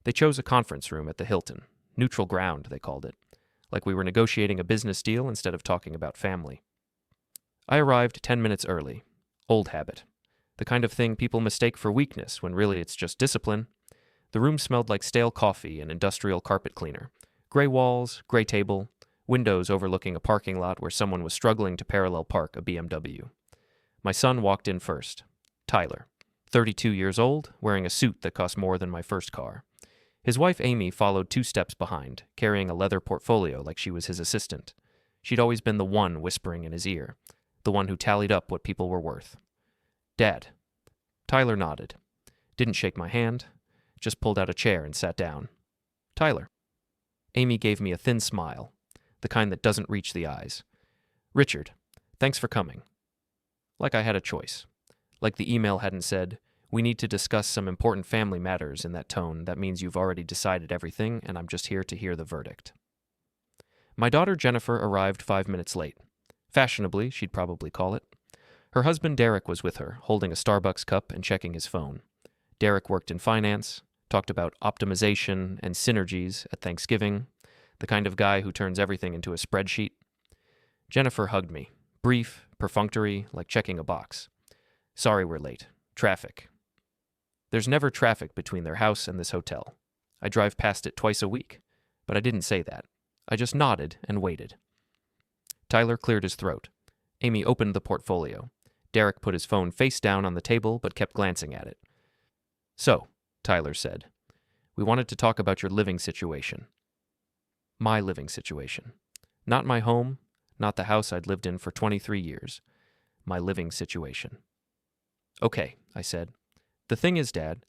They chose a conference room at the Hilton. Neutral ground, they called it. Like we were negotiating a business deal instead of talking about family. I arrived 10 minutes early. Old habit. The kind of thing people mistake for weakness when really it's just discipline. The room smelled like stale coffee and industrial carpet cleaner. Gray walls, gray table, windows overlooking a parking lot where someone was struggling to parallel park a BMW. My son walked in first. Tyler, 32 years old, wearing a suit that cost more than my first car. His wife Amy followed 2 steps behind, carrying a leather portfolio like she was his assistant. She'd always been the one whispering in his ear, the one who tallied up what people were worth. Dad. Tyler nodded. Didn't shake my hand, just pulled out a chair and sat down. Tyler. Amy gave me a thin smile, the kind that doesn't reach the eyes. Richard, thanks for coming. Like I had a choice. Like the email hadn't said, we need to discuss some important family matters in that tone. That means you've already decided everything, and I'm just here to hear the verdict. My daughter Jennifer arrived 5 minutes late. Fashionably, she'd probably call it. Her husband Derek was with her, holding a Starbucks cup and checking his phone. Derek worked in finance, talked about optimization and synergies at Thanksgiving, the kind of guy who turns everything into a spreadsheet. Jennifer hugged me, brief, perfunctory, like checking a box. Sorry we're late. Traffic. There's never traffic between their house and this hotel. I drive past it twice a week, but I didn't say that. I just nodded and waited. Tyler cleared his throat. Amy opened the portfolio. Derek put his phone face down on the table but kept glancing at it. So, Tyler said, we wanted to talk about your living situation. My living situation. Not my home, not the house I'd lived in for 23 years. My living situation. Okay, I said. The thing is, Dad,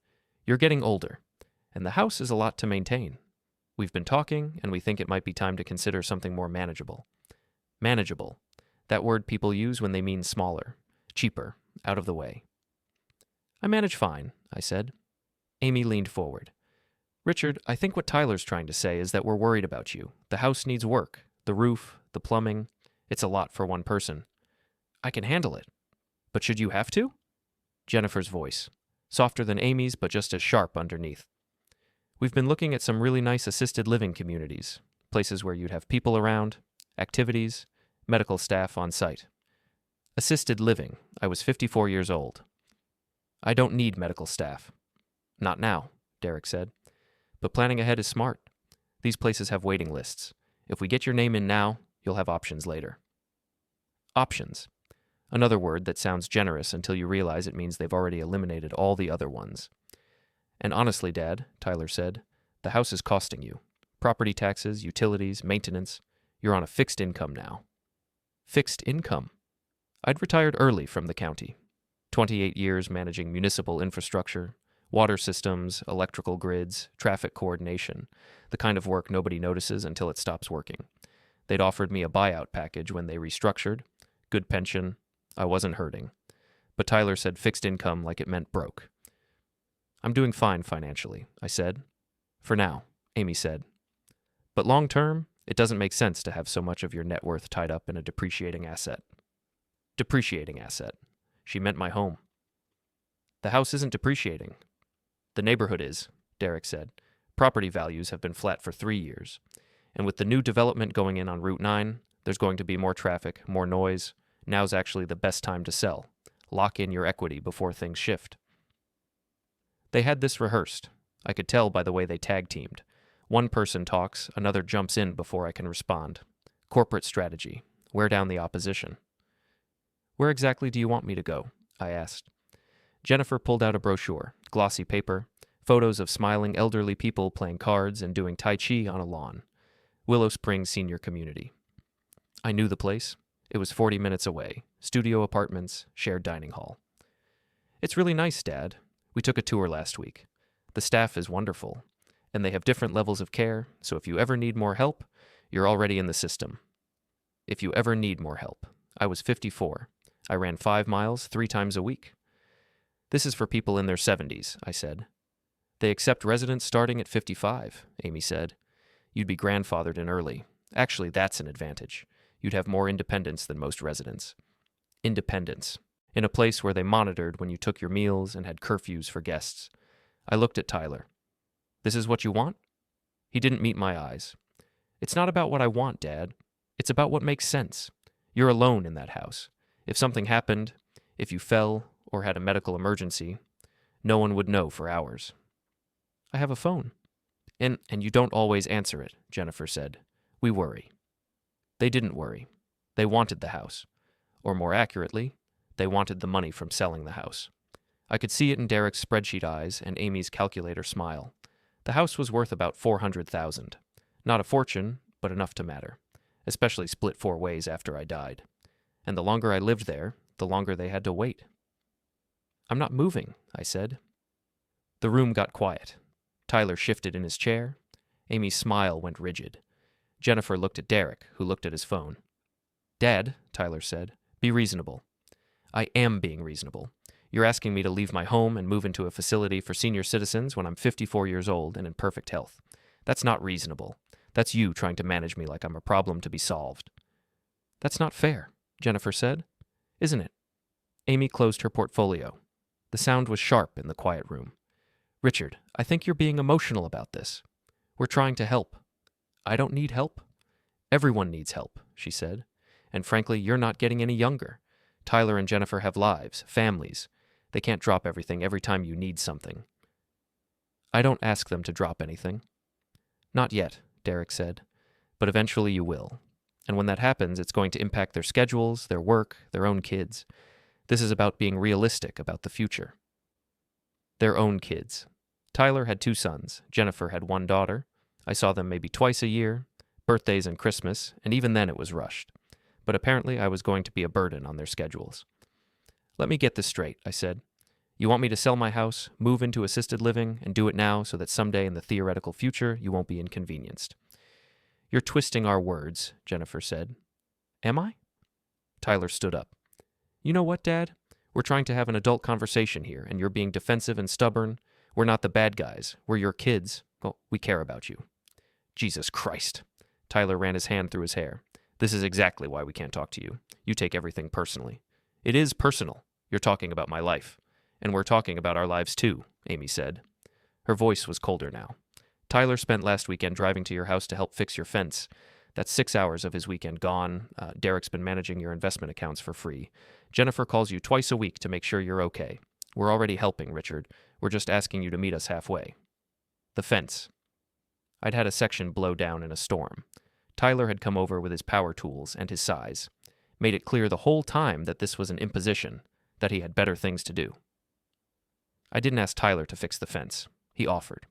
you're getting older, and the house is a lot to maintain. We've been talking, and we think it might be time to consider something more manageable. Manageable. That word people use when they mean smaller, cheaper, out of the way. I manage fine, I said. Amy leaned forward. Richard, I think what Tyler's trying to say is that we're worried about you. The house needs work. The roof, the plumbing. It's a lot for one person. I can handle it. But should you have to? Jennifer's voice. Softer than Amy's, but just as sharp underneath. We've been looking at some really nice assisted living communities. Places where you'd have people around, activities, medical staff on site. Assisted living. I was 54 years old. I don't need medical staff. Not now, Derek said. But planning ahead is smart. These places have waiting lists. If we get your name in now, you'll have options later. Options. Another word that sounds generous until you realize it means they've already eliminated all the other ones. And honestly, Dad, Tyler said, the house is costing you. Property taxes, utilities, maintenance. You're on a fixed income now. Fixed income? I'd retired early from the county. 28 years managing municipal infrastructure, water systems, electrical grids, traffic coordination, the kind of work nobody notices until it stops working. They'd offered me a buyout package when they restructured, good pension. I wasn't hurting. But Tyler said fixed income like it meant broke. I'm doing fine financially, I said. For now, Amy said. But long term, it doesn't make sense to have so much of your net worth tied up in a depreciating asset. Depreciating asset. She meant my home. The house isn't depreciating. The neighborhood is, Derek said. Property values have been flat for 3 years. And with the new development going in on Route 9, there's going to be more traffic, more noise. Now's actually the best time to sell. Lock in your equity before things shift. They had this rehearsed. I could tell by the way they tag-teamed. One person talks, another jumps in before I can respond. Corporate strategy. Wear down the opposition. Where exactly do you want me to go? I asked. Jennifer pulled out a brochure, glossy paper, photos of smiling elderly people playing cards and doing Tai Chi on a lawn. Willow Springs Senior Community. I knew the place. It was 40 minutes away. Studio apartments, shared dining hall. It's really nice, Dad. We took a tour last week. The staff is wonderful, and they have different levels of care, so if you ever need more help, you're already in the system. If you ever need more help. I was 54. I ran 5 miles 3 times a week. This is for people in their 70s, I said. They accept residents starting at 55, Amy said. You'd be grandfathered in early. Actually, that's an advantage. You'd have more independence than most residents. Independence. In a place where they monitored when you took your meals and had curfews for guests. I looked at Tyler. This is what you want? He didn't meet my eyes. It's not about what I want, Dad. It's about what makes sense. You're alone in that house. If something happened, if you fell or had a medical emergency, no one would know for hours. I have a phone. And you don't always answer it, Jennifer said. We worry. They didn't worry. They wanted the house. Or more accurately, they wanted the money from selling the house. I could see it in Derek's spreadsheet eyes and Amy's calculator smile. The house was worth about $400,000. Not a fortune, but enough to matter, especially split 4 ways after I died. And the longer I lived there, the longer they had to wait. I'm not moving, I said. The room got quiet. Tyler shifted in his chair. Amy's smile went rigid. Jennifer looked at Derek, who looked at his phone. Dad, Tyler said, be reasonable. I am being reasonable. You're asking me to leave my home and move into a facility for senior citizens when I'm 54 years old and in perfect health. That's not reasonable. That's you trying to manage me like I'm a problem to be solved. That's not fair, Jennifer said. Isn't it? Amy closed her portfolio. The sound was sharp in the quiet room. Richard, I think you're being emotional about this. We're trying to help. I don't need help. Everyone needs help, she said. And frankly, you're not getting any younger. Tyler and Jennifer have lives, families. They can't drop everything every time you need something. I don't ask them to drop anything. Not yet, Derek said. But eventually you will. And when that happens, it's going to impact their schedules, their work, their own kids. This is about being realistic about the future. Their own kids. Tyler had 2 sons. Jennifer had 1 daughter. I saw them maybe twice a year, birthdays and Christmas, and even then it was rushed. But apparently I was going to be a burden on their schedules. Let me get this straight, I said. You want me to sell my house, move into assisted living, and do it now so that someday in the theoretical future you won't be inconvenienced. You're twisting our words, Jennifer said. Am I? Tyler stood up. You know what, Dad? We're trying to have an adult conversation here, and you're being defensive and stubborn. We're not the bad guys. We're your kids. Well, we care about you. Jesus Christ. Tyler ran his hand through his hair. This is exactly why we can't talk to you. You take everything personally. It is personal. You're talking about my life. And we're talking about our lives too, Amy said. Her voice was colder now. Tyler spent last weekend driving to your house to help fix your fence. That's 6 hours of his weekend gone. Derek's been managing your investment accounts for free. Jennifer calls you twice a week to make sure you're okay. We're already helping, Richard. We're just asking you to meet us halfway. The fence. I'd had a section blow down in a storm. Tyler had come over with his power tools and his size. Made it clear the whole time that this was an imposition, that he had better things to do. I didn't ask Tyler to fix the fence. He offered.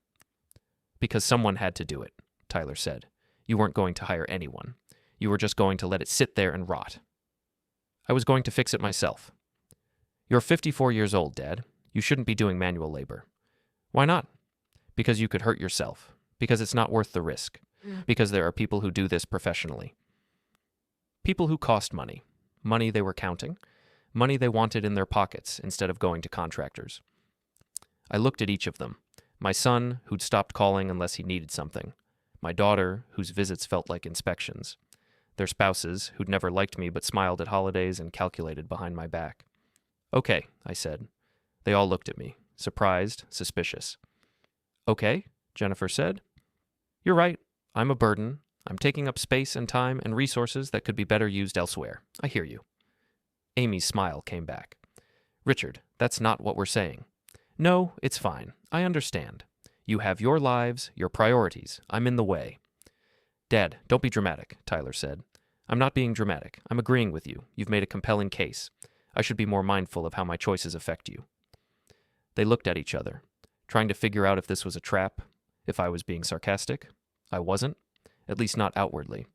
Because someone had to do it, Tyler said. You weren't going to hire anyone. You were just going to let it sit there and rot. I was going to fix it myself. You're 54 years old, Dad. You shouldn't be doing manual labor. Why not? Because you could hurt yourself. Because it's not worth the risk. Because there are people who do this professionally. People who cost money. Money they were counting. Money they wanted in their pockets instead of going to contractors. I looked at each of them. My son, who'd stopped calling unless he needed something. My daughter, whose visits felt like inspections. Their spouses, who'd never liked me but smiled at holidays and calculated behind my back. Okay, I said. They all looked at me, surprised, suspicious. Okay, Jennifer said. You're right. I'm a burden. I'm taking up space and time and resources that could be better used elsewhere. I hear you. Amy's smile came back. Richard, that's not what we're saying. No, it's fine. I understand. You have your lives, your priorities. I'm in the way. Dad, don't be dramatic, Tyler said. I'm not being dramatic. I'm agreeing with you. You've made a compelling case. I should be more mindful of how my choices affect you. They looked at each other, trying to figure out if this was a trap, if I was being sarcastic. I wasn't, at least not outwardly.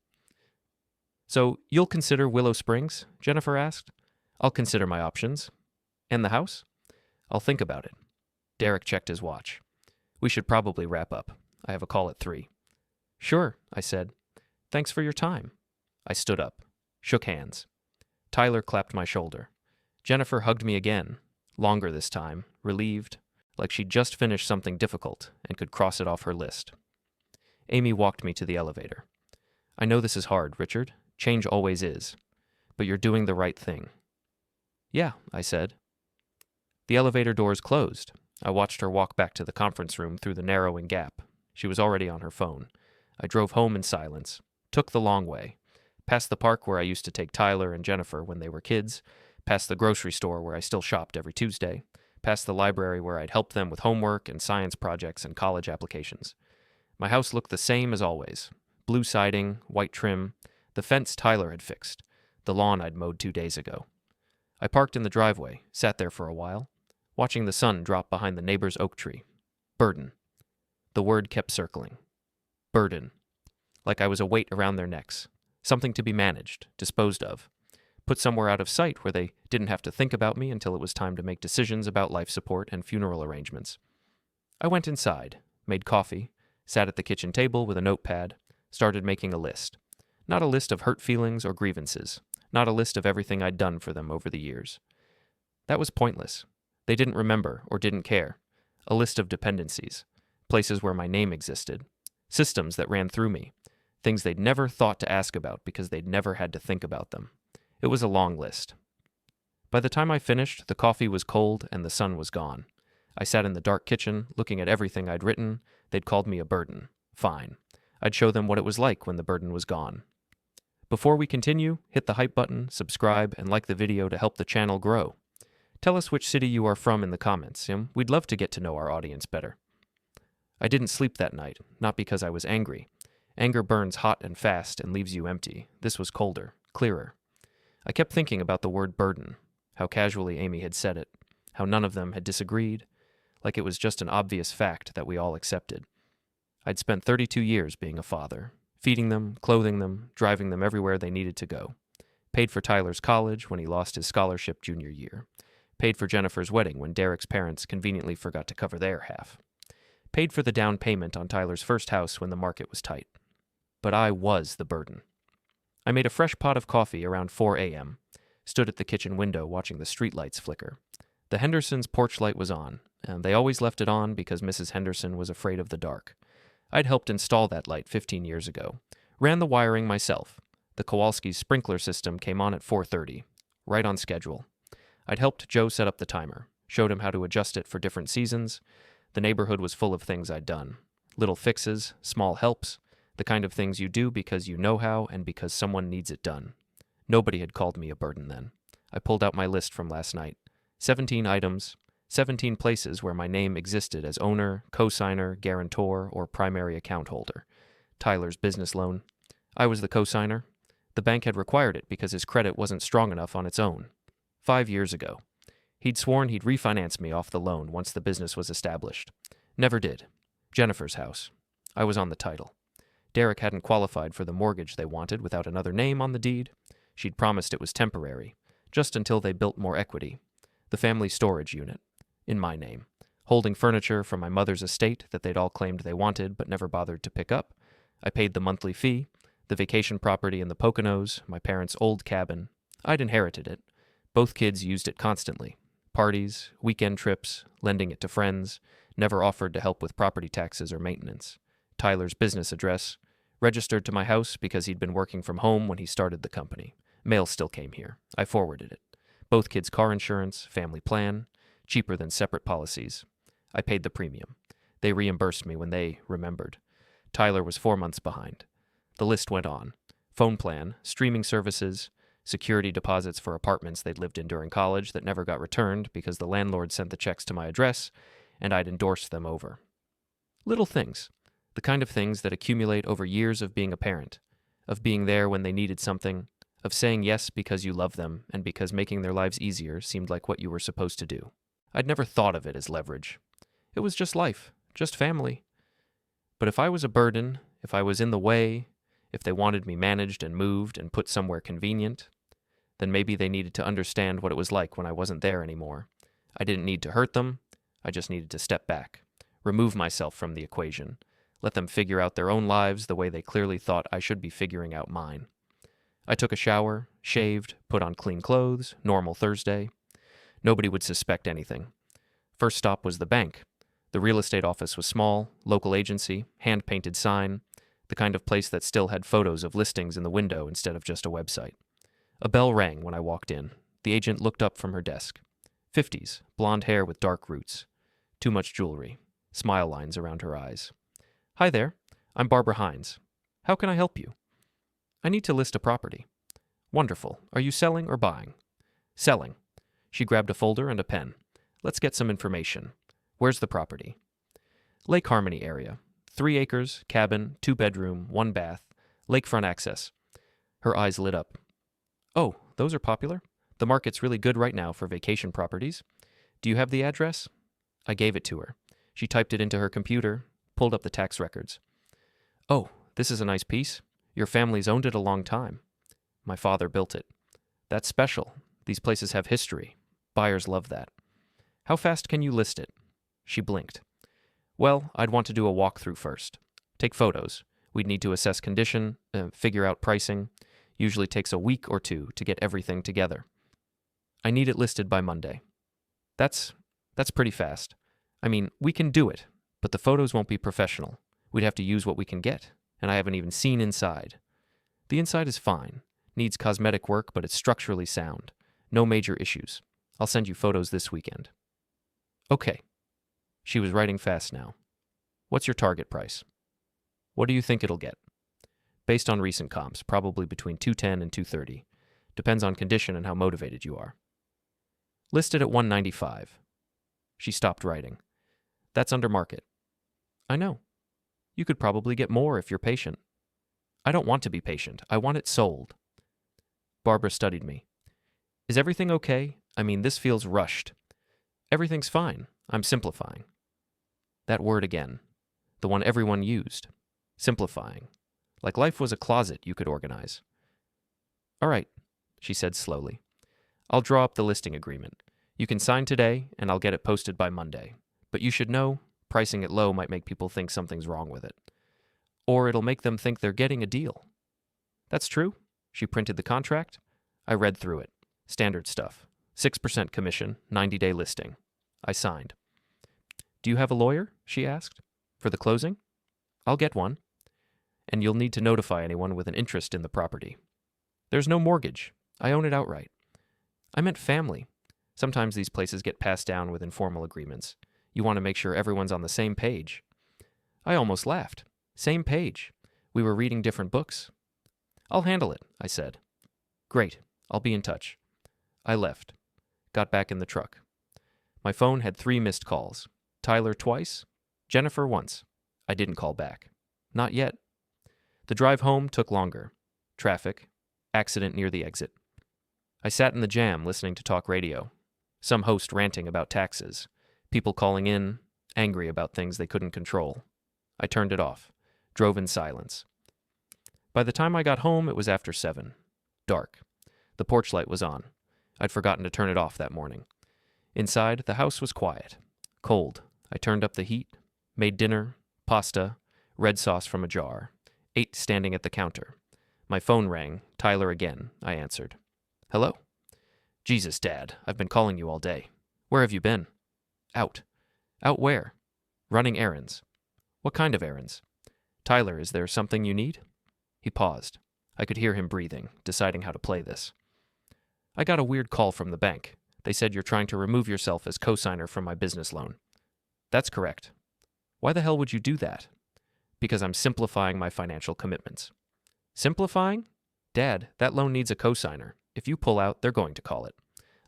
So, you'll consider Willow Springs? Jennifer asked. I'll consider my options. And the house? I'll think about it. Derek checked his watch. We should probably wrap up. I have a call at 3. Sure, I said. Thanks for your time. I stood up, shook hands. Tyler clapped my shoulder. Jennifer hugged me again, longer this time, relieved, like she'd just finished something difficult and could cross it off her list. Amy walked me to the elevator. I know this is hard, Richard. Change always is. But you're doing the right thing. Yeah, I said. The elevator doors closed. I watched her walk back to the conference room through the narrowing gap, She was already on her phone. I drove home in silence, took the long way, past the park where I used to take Tyler and Jennifer when they were kids, past the grocery store where I still shopped every Tuesday, past the library where I'd help them with homework and science projects and college applications. My house looked the same as always. Blue siding, white trim, the fence Tyler had fixed, the lawn I'd mowed 2 days ago. I parked in the driveway, sat there for a while, watching the sun drop behind the neighbor's oak tree. Burden. The word kept circling. Burden. Like I was a weight around their necks. Something to be managed, disposed of. Put somewhere out of sight where they didn't have to think about me until it was time to make decisions about life support and funeral arrangements. I went inside, made coffee, sat at the kitchen table with a notepad, started making a list. Not a list of hurt feelings or grievances. Not a list of everything I'd done for them over the years. That was pointless. They didn't remember or didn't care. A list of dependencies. Places where my name existed. Systems that ran through me. Things they'd never thought to ask about because they'd never had to think about them. It was a long list. By the time I finished, the coffee was cold and the sun was gone. I sat in the dark kitchen, looking at everything I'd written. They'd called me a burden. Fine. I'd show them what it was like when the burden was gone. Before we continue, hit the hype button, subscribe, and like the video to help the channel grow. Tell us which city you are from in the comments, and we'd love to get to know our audience better. I didn't sleep that night, not because I was angry. Anger burns hot and fast and leaves you empty. This was colder, clearer. I kept thinking about the word burden, how casually Amy had said it, how none of them had disagreed, like it was just an obvious fact that we all accepted. I'd spent 32 years being a father, feeding them, clothing them, driving them everywhere they needed to go. Paid for Tyler's college when he lost his scholarship junior year. Paid for Jennifer's wedding when Derek's parents conveniently forgot to cover their half. Paid for the down payment on Tyler's first house when the market was tight. But I was the burden. I made a fresh pot of coffee around 4 a.m., stood at the kitchen window watching the streetlights flicker. The Hendersons' porch light was on, and they always left it on because Mrs. Henderson was afraid of the dark. I'd helped install that light 15 years ago. Ran the wiring myself. The Kowalski's sprinkler system came on at 4:30, right on schedule. I'd helped Joe set up the timer, showed him how to adjust it for different seasons. The neighborhood was full of things I'd done. Little fixes, small helps, the kind of things you do because you know how and because someone needs it done. Nobody had called me a burden then. I pulled out my list from last night. 17 items, 17 places where my name existed as owner, co-signer, guarantor, or primary account holder. Tyler's business loan. I was the co-signer. The bank had required it because his credit wasn't strong enough on its own. 5 years ago. He'd sworn he'd refinance me off the loan once the business was established. Never did. Jennifer's house. I was on the title. Derek hadn't qualified for the mortgage they wanted without another name on the deed. She'd promised it was temporary, just until they built more equity. The family storage unit. In my name. Holding furniture from my mother's estate that they'd all claimed they wanted but never bothered to pick up. I paid the monthly fee. The vacation property in the Poconos, my parents' old cabin. I'd inherited it. Both kids used it constantly. Parties, weekend trips, lending it to friends, never offered to help with property taxes or maintenance. Tyler's business address, registered to my house because he'd been working from home when he started the company. Mail still came here. I forwarded it. Both kids' car insurance, family plan, cheaper than separate policies. I paid the premium. They reimbursed me when they remembered. Tyler was 4 months behind. The list went on. Phone plan, streaming services, security deposits for apartments they'd lived in during college that never got returned because the landlord sent the checks to my address and I'd endorsed them over. Little things. The kind of things that accumulate over years of being a parent, of being there when they needed something, of saying yes because you love them and because making their lives easier seemed like what you were supposed to do. I'd never thought of it as leverage. It was just life, just family. But if I was a burden, if I was in the way, if they wanted me managed and moved and put somewhere convenient, then maybe they needed to understand what it was like when I wasn't there anymore. I didn't need to hurt them. I just needed to step back, remove myself from the equation, let them figure out their own lives the way they clearly thought I should be figuring out mine. I took a shower, shaved, put on clean clothes, normal Thursday. Nobody would suspect anything. First stop was the bank. The real estate office was small, local agency, hand-painted sign, the kind of place that still had photos of listings in the window instead of just a website. A bell rang when I walked in. The agent looked up from her desk. 50s, blonde hair with dark roots. Too much jewelry. Smile lines around her eyes. Hi there, I'm Barbara Hines. How can I help you? I need to list a property. Wonderful. Are you selling or buying? Selling. She grabbed a folder and a pen. Let's get some information. Where's the property? Lake Harmony area. 3 acres, cabin, 2-bedroom, 1 bath, lakefront access. Her eyes lit up. Oh, those are popular? The market's really good right now for vacation properties. Do you have the address? I gave it to her. She typed it into her computer, pulled up the tax records. Oh, this is a nice piece. Your family's owned it a long time. My father built it. That's special. These places have history. Buyers love that. How fast can you list it? She blinked. Well, I'd want to do a walkthrough first. Take photos. We'd need to assess condition, figure out pricing. Usually takes a week or 2 to get everything together. I need it listed by Monday. That's pretty fast. I mean, we can do it, but the photos won't be professional. We'd have to use what we can get, and I haven't even seen inside. The inside is fine. Needs cosmetic work, but it's structurally sound. No major issues. I'll send you photos this weekend. Okay. She was writing fast now. What's your target price? What do you think it'll get? Based on recent comps, probably between 210 and 230. Depends on condition and how motivated you are. Listed at 195. She stopped writing. That's under market. I know. You could probably get more if you're patient. I don't want to be patient. I want it sold. Barbara studied me. Is everything okay? I mean, this feels rushed. Everything's fine. I'm simplifying. That word again. The one everyone used. Simplifying. Like life was a closet you could organize. All right, she said slowly. I'll draw up the listing agreement. You can sign today, and I'll get it posted by Monday. But you should know, pricing it low might make people think something's wrong with it. Or it'll make them think they're getting a deal. That's true. She printed the contract. I read through it. Standard stuff. 6% commission, 90-day listing. I signed. Do you have a lawyer? She asked. For the closing? I'll get one. And you'll need to notify anyone with an interest in the property. There's no mortgage. I own it outright. I meant family. Sometimes these places get passed down with informal agreements. You want to make sure everyone's on the same page. I almost laughed. Same page. We were reading different books. I'll handle it, I said. Great. I'll be in touch. I left. Got back in the truck. My phone had 3 missed calls. Tyler twice. Jennifer once. I didn't call back. Not yet. The drive home took longer. Traffic. Accident near the exit. I sat in the jam listening to talk radio. Some host ranting about taxes. People calling in, angry about things they couldn't control. I turned it off. Drove in silence. By the time I got home, it was after 7. Dark. The porch light was on. I'd forgotten to turn it off that morning. Inside, the house was quiet. Cold. I turned up the heat, made dinner, pasta, red sauce from a jar, ate standing at the counter. My phone rang. Tyler again. I answered. Hello? Jesus, Dad, I've been calling you all day. Where have you been? Out. Out where? Running errands. What kind of errands? Tyler, is there something you need? He paused. I could hear him breathing, deciding how to play this. I got a weird call from the bank. They said you're trying to remove yourself as co-signer from my business loan. That's correct. Why the hell would you do that? Because I'm simplifying my financial commitments. Simplifying? Dad, that loan needs a co-signer. If you pull out, they're going to call it.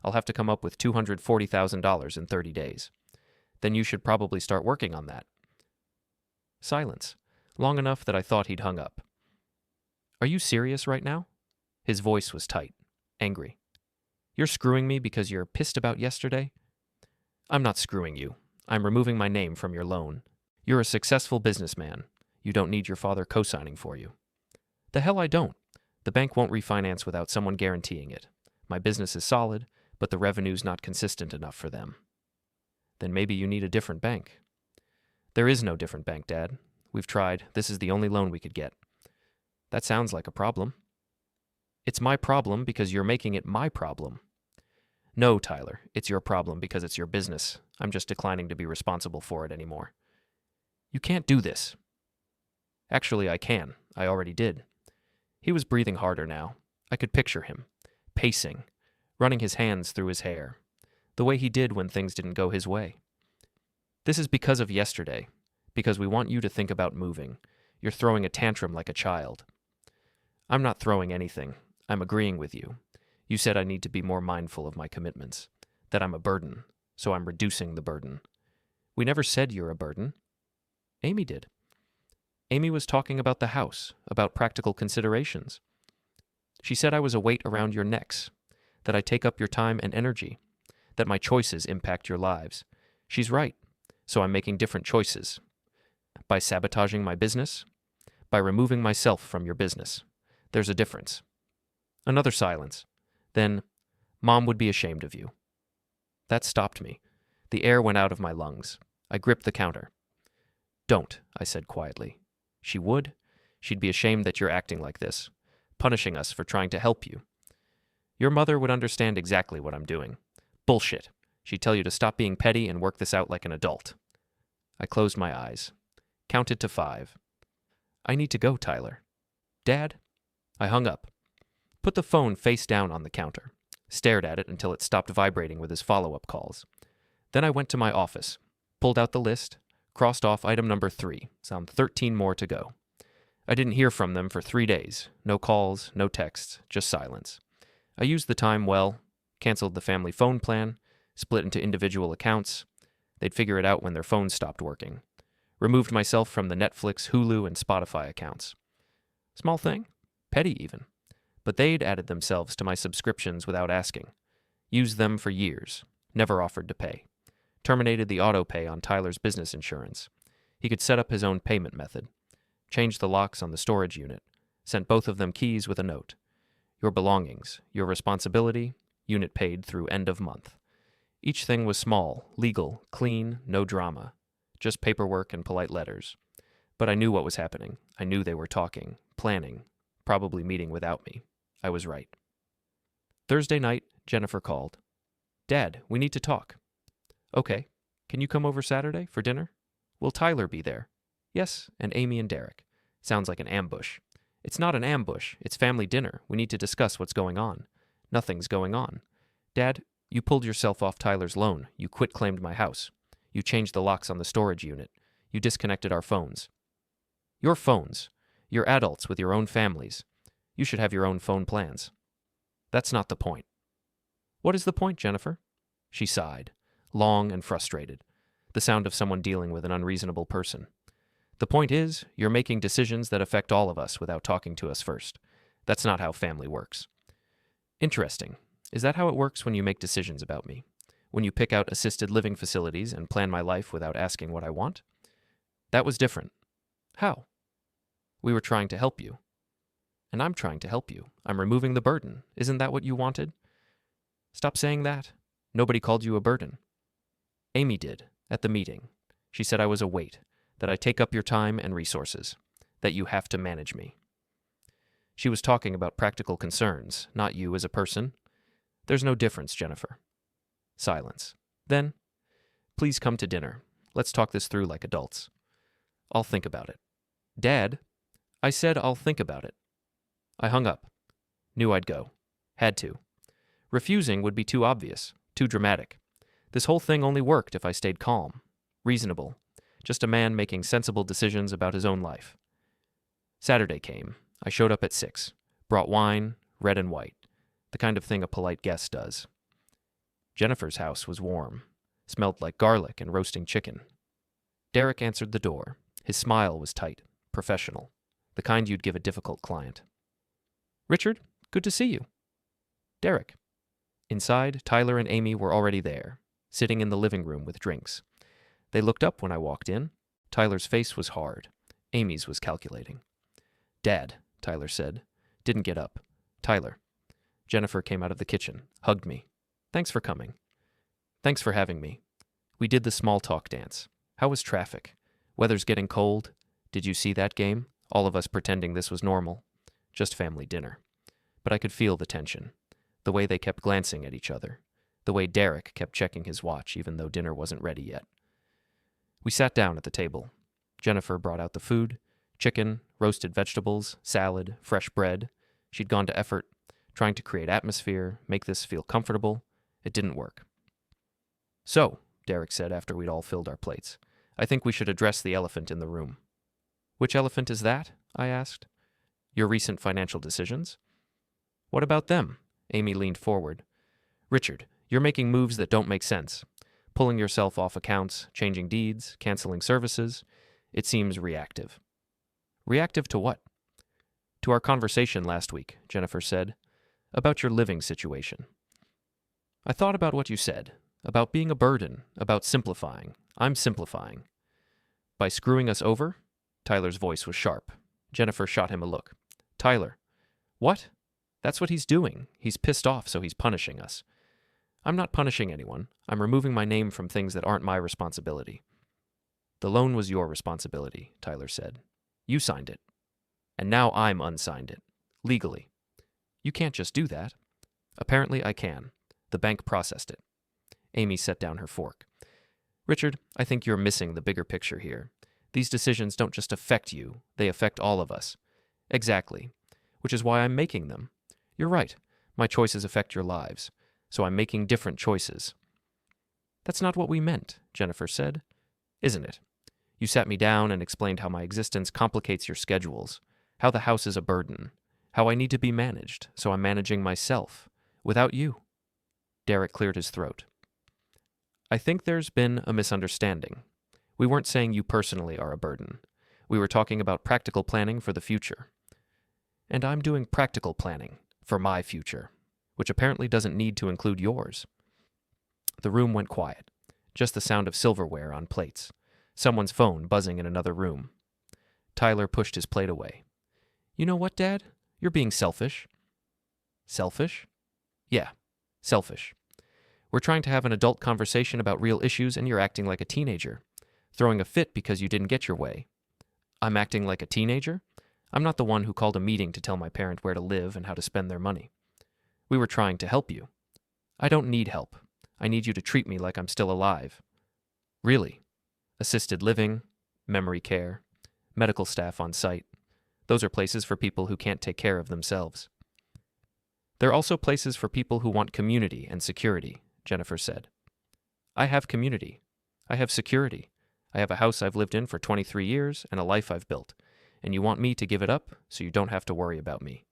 I'll have to come up with $240,000 in 30 days. Then you should probably start working on that. Silence. Long enough that I thought he'd hung up. Are you serious right now? His voice was tight, angry. You're screwing me because you're pissed about yesterday? I'm not screwing you. I'm removing my name from your loan. You're a successful businessman. You don't need your father co-signing for you. The hell I don't. The bank won't refinance without someone guaranteeing it. My business is solid, but the revenue's not consistent enough for them. Then maybe you need a different bank. There is no different bank, Dad. We've tried. This is the only loan we could get. That sounds like a problem. It's my problem because you're making it my problem. No, Tyler, it's your problem because it's your business. I'm just declining to be responsible for it anymore. You can't do this. Actually, I can. I already did. He was breathing harder now. I could picture him, pacing, running his hands through his hair, the way he did when things didn't go his way. This is because of yesterday, Because we want you to think about moving. You're throwing a tantrum like a child. I'm not throwing anything. I'm agreeing with you. You said I need to be more mindful of my commitments, that I'm a burden, so I'm reducing the burden. We never said you're a burden. Amy did. Amy was talking about the house, about practical considerations. She said I was a weight around your necks, that I take up your time and energy, that my choices impact your lives. She's right, so I'm making different choices. By sabotaging my business, by removing myself from your business. There's a difference. Another silence. Then, Mom would be ashamed of you. That stopped me. The air went out of my lungs. I gripped the counter. Don't, I said quietly. She would. She'd be ashamed that you're acting like this, punishing us for trying to help you. Your mother would understand exactly what I'm doing. Bullshit. She'd tell you to stop being petty and work this out like an adult. I closed my eyes. Counted to 5. I need to go, Tyler. Dad? I hung up. Put the phone face down on the counter. Stared at it until it stopped vibrating with his follow-up calls. Then I went to my office, pulled out the list, crossed off item number 3, some 13 more to go. I didn't hear from them for 3 days. No calls, no texts, just silence. I used the time well, canceled the family phone plan, split into individual accounts. They'd figure it out when their phones stopped working. Removed myself from the Netflix, Hulu, and Spotify accounts. Small thing, petty even. But they'd added themselves to my subscriptions without asking. Used them for years, never offered to pay. Terminated the auto pay on Tyler's business insurance. He could set up his own payment method. Changed the locks on the storage unit. Sent both of them keys with a note. Your belongings, your responsibility, unit paid through end of month. Each thing was small, legal, clean, no drama. Just paperwork and polite letters. But I knew what was happening. I knew they were talking, planning, probably meeting without me. I was right. Thursday night, Jennifer called. Dad, we need to talk. Okay. Can you come over Saturday for dinner? Will Tyler be there? Yes, and Amy and Derek. Sounds like an ambush. It's not an ambush. It's family dinner. We need to discuss what's going on. Nothing's going on. Dad, you pulled yourself off Tyler's loan. You quit-claimed my house. You changed the locks on the storage unit. You disconnected our phones. Your phones. You're adults with your own families. You should have your own phone plans. That's not the point. What is the point, Jennifer? She sighed, long and frustrated, the sound of someone dealing with an unreasonable person. The point is, you're making decisions that affect all of us without talking to us first. That's not how family works. Interesting. Is that how it works when you make decisions about me? When you pick out assisted living facilities and plan my life without asking what I want? That was different. How? We were trying to help you. And I'm trying to help you. I'm removing the burden. Isn't that what you wanted? Stop saying that. Nobody called you a burden. Amy did, at the meeting. She said I was a weight, that I take up your time and resources, that you have to manage me. She was talking about practical concerns, not you as a person. There's no difference, Jennifer. Silence. Then, please come to dinner. Let's talk this through like adults. I'll think about it. Dad, I said I'll think about it. I hung up. Knew I'd go. Had to. Refusing would be too obvious, too dramatic. This whole thing only worked if I stayed calm, reasonable, just a man making sensible decisions about his own life. Saturday came. I showed up at 6, brought wine, red and white, the kind of thing a polite guest does. Jennifer's house was warm, smelled like garlic and roasting chicken. Derek answered the door. His smile was tight, professional, the kind you'd give a difficult client. Richard, good to see you. Derek. Inside, Tyler and Amy were already there, sitting in the living room with drinks. They looked up when I walked in. Tyler's face was hard. Amy's was calculating. Dad, Tyler said. Didn't get up. Tyler. Jennifer came out of the kitchen, hugged me. Thanks for coming. Thanks for having me. We did the small talk dance. How was traffic? Weather's getting cold. Did you see that game? All of us pretending this was normal. Just family dinner. But I could feel the tension. The way they kept glancing at each other. The way Derek kept checking his watch even though dinner wasn't ready yet. We sat down at the table. Jennifer brought out the food. Chicken, roasted vegetables, salad, fresh bread. She'd gone to effort, trying to create atmosphere, make this feel comfortable. It didn't work. So, Derek said after we'd all filled our plates, I think we should address the elephant in the room. Which elephant is that? I asked. Your recent financial decisions? What about them? Amy leaned forward. Richard, you're making moves that don't make sense. Pulling yourself off accounts, changing deeds, canceling services. It seems reactive. Reactive to what? To our conversation last week, Jennifer said, about your living situation. I thought about what you said, about being a burden, about simplifying. I'm simplifying. By screwing us over? Tyler's voice was sharp. Jennifer shot him a look. Tyler. What? That's what he's doing. He's pissed off, so he's punishing us. I'm not punishing anyone. I'm removing my name from things that aren't my responsibility. The loan was your responsibility, Tyler said. You signed it. And now I'm unsigned it. Legally. You can't just do that. Apparently I can. The bank processed it. Amy set down her fork. Richard, I think you're missing the bigger picture here. These decisions don't just affect you, they affect all of us. Exactly. Which is why I'm making them. You're right. My choices affect your lives. So I'm making different choices. That's not what we meant, Jennifer said. Isn't it? You sat me down and explained how my existence complicates your schedules, how the house is a burden, how I need to be managed, so I'm managing myself, without you. Derek cleared his throat. I think there's been a misunderstanding. We weren't saying you personally are a burden. We were talking about practical planning for the future. And I'm doing practical planning for my future, which apparently doesn't need to include yours. The room went quiet, just the sound of silverware on plates, someone's phone buzzing in another room. Tyler pushed his plate away. You know what, Dad? You're being selfish. Selfish? Yeah, selfish. We're trying to have an adult conversation about real issues and you're acting like a teenager, throwing a fit because you didn't get your way. I'm acting like a teenager? I'm not the one who called a meeting to tell my parent where to live and how to spend their money. We were trying to help you. I don't need help. I need you to treat me like I'm still alive. Really. Assisted living, memory care, medical staff on site. Those are places for people who can't take care of themselves. They're also places for people who want community and security, Jennifer said. I have community. I have security. I have a house I've lived in for 23 years and a life I've built. And you want me to give it up so you don't have to worry about me.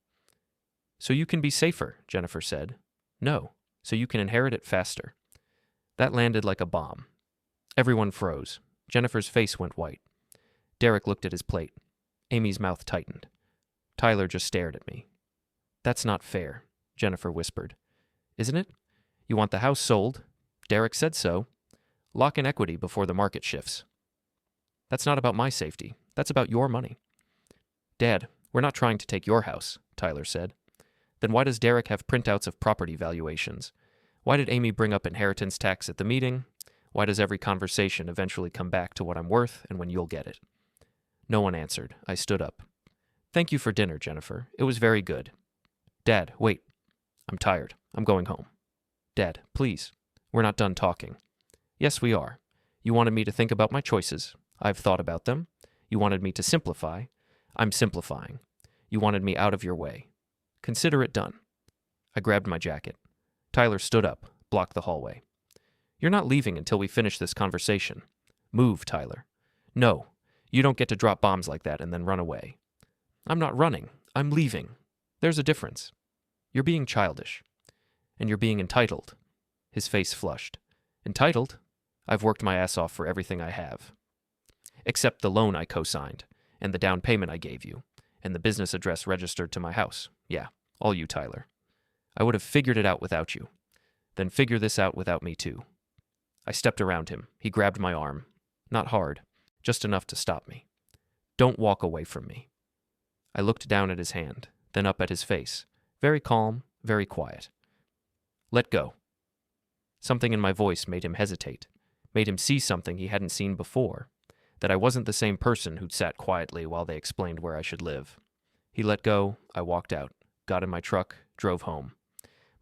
So you can be safer, Jennifer said. No, so you can inherit it faster. That landed like a bomb. Everyone froze. Jennifer's face went white. Derek looked at his plate. Amy's mouth tightened. Tyler just stared at me. That's not fair, Jennifer whispered. Isn't it? You want the house sold. Derek said so. Lock in equity before the market shifts. That's not about my safety. That's about your money. Dad, we're not trying to take your house, Tyler said. Then why does Derek have printouts of property valuations? Why did Amy bring up inheritance tax at the meeting? Why does every conversation eventually come back to what I'm worth and when you'll get it? No one answered. I stood up. Thank you for dinner, Jennifer. It was very good. Dad, wait. I'm tired. I'm going home. Dad, please. We're not done talking. Yes, we are. You wanted me to think about my choices. I've thought about them. You wanted me to simplify. I'm simplifying. You wanted me out of your way. Consider it done. I grabbed my jacket. Tyler stood up, blocked the hallway. You're not leaving until we finish this conversation. Move, Tyler. No, you don't get to drop bombs like that and then run away. I'm not running. I'm leaving. There's a difference. You're being childish. And you're being entitled. His face flushed. Entitled? I've worked my ass off for everything I have. Except the loan I co-signed, and the down payment I gave you, and the business address registered to my house. Yeah, all you, Tyler. I would have figured it out without you. Then figure this out without me, too. I stepped around him. He grabbed my arm. Not hard, just enough to stop me. Don't walk away from me. I looked down at his hand, then up at his face. Very calm, very quiet. Let go. Something in my voice made him hesitate, made him see something he hadn't seen before, that I wasn't the same person who'd sat quietly while they explained where I should live. He let go, I walked out, got in my truck, drove home.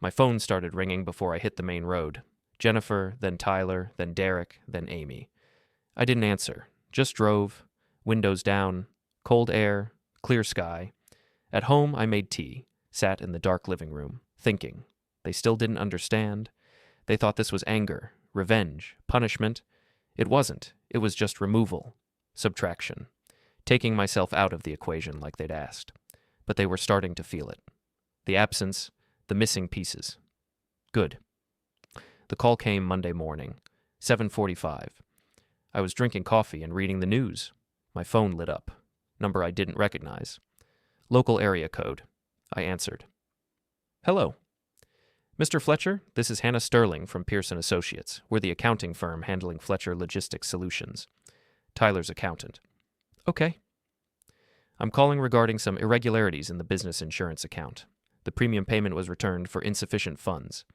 My phone started ringing before I hit the main road. Jennifer, then Tyler, then Derek, then Amy. I didn't answer, just drove, windows down, cold air, clear sky. At home, I made tea, sat in the dark living room, thinking. They still didn't understand. They thought this was anger, revenge, punishment. It wasn't. It was just removal, subtraction, taking myself out of the equation like they'd asked. But they were starting to feel it. The absence, the missing pieces. Good. The call came Monday morning, 7:45. I was drinking coffee and reading the news. My phone lit up. Number I didn't recognize. Local area code. I answered. Hello. Mr. Fletcher, this is Hannah Sterling from Pearson Associates. We're the accounting firm handling Fletcher Logistics Solutions. Tyler's accountant. Okay. I'm calling regarding some irregularities in the business insurance account. The premium payment was returned for insufficient funds.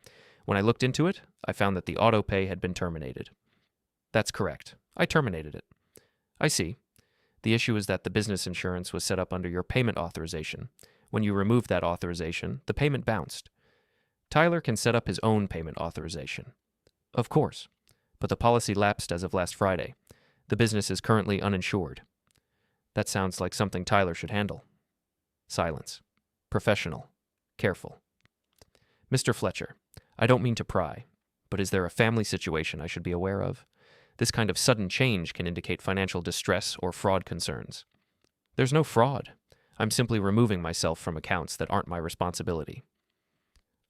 When I looked into it, I found that the auto pay had been terminated. That's correct. I terminated it. I see. The issue is that the business insurance was set up under your payment authorization. When you removed that authorization, the payment bounced. Tyler can set up his own payment authorization. Of course. But the policy lapsed as of last Friday. The business is currently uninsured. That sounds like something Tyler should handle. Silence. Professional. Careful. Mr. Fletcher, I don't mean to pry, but is there a family situation I should be aware of? This kind of sudden change can indicate financial distress or fraud concerns. There's no fraud. I'm simply removing myself from accounts that aren't my responsibility.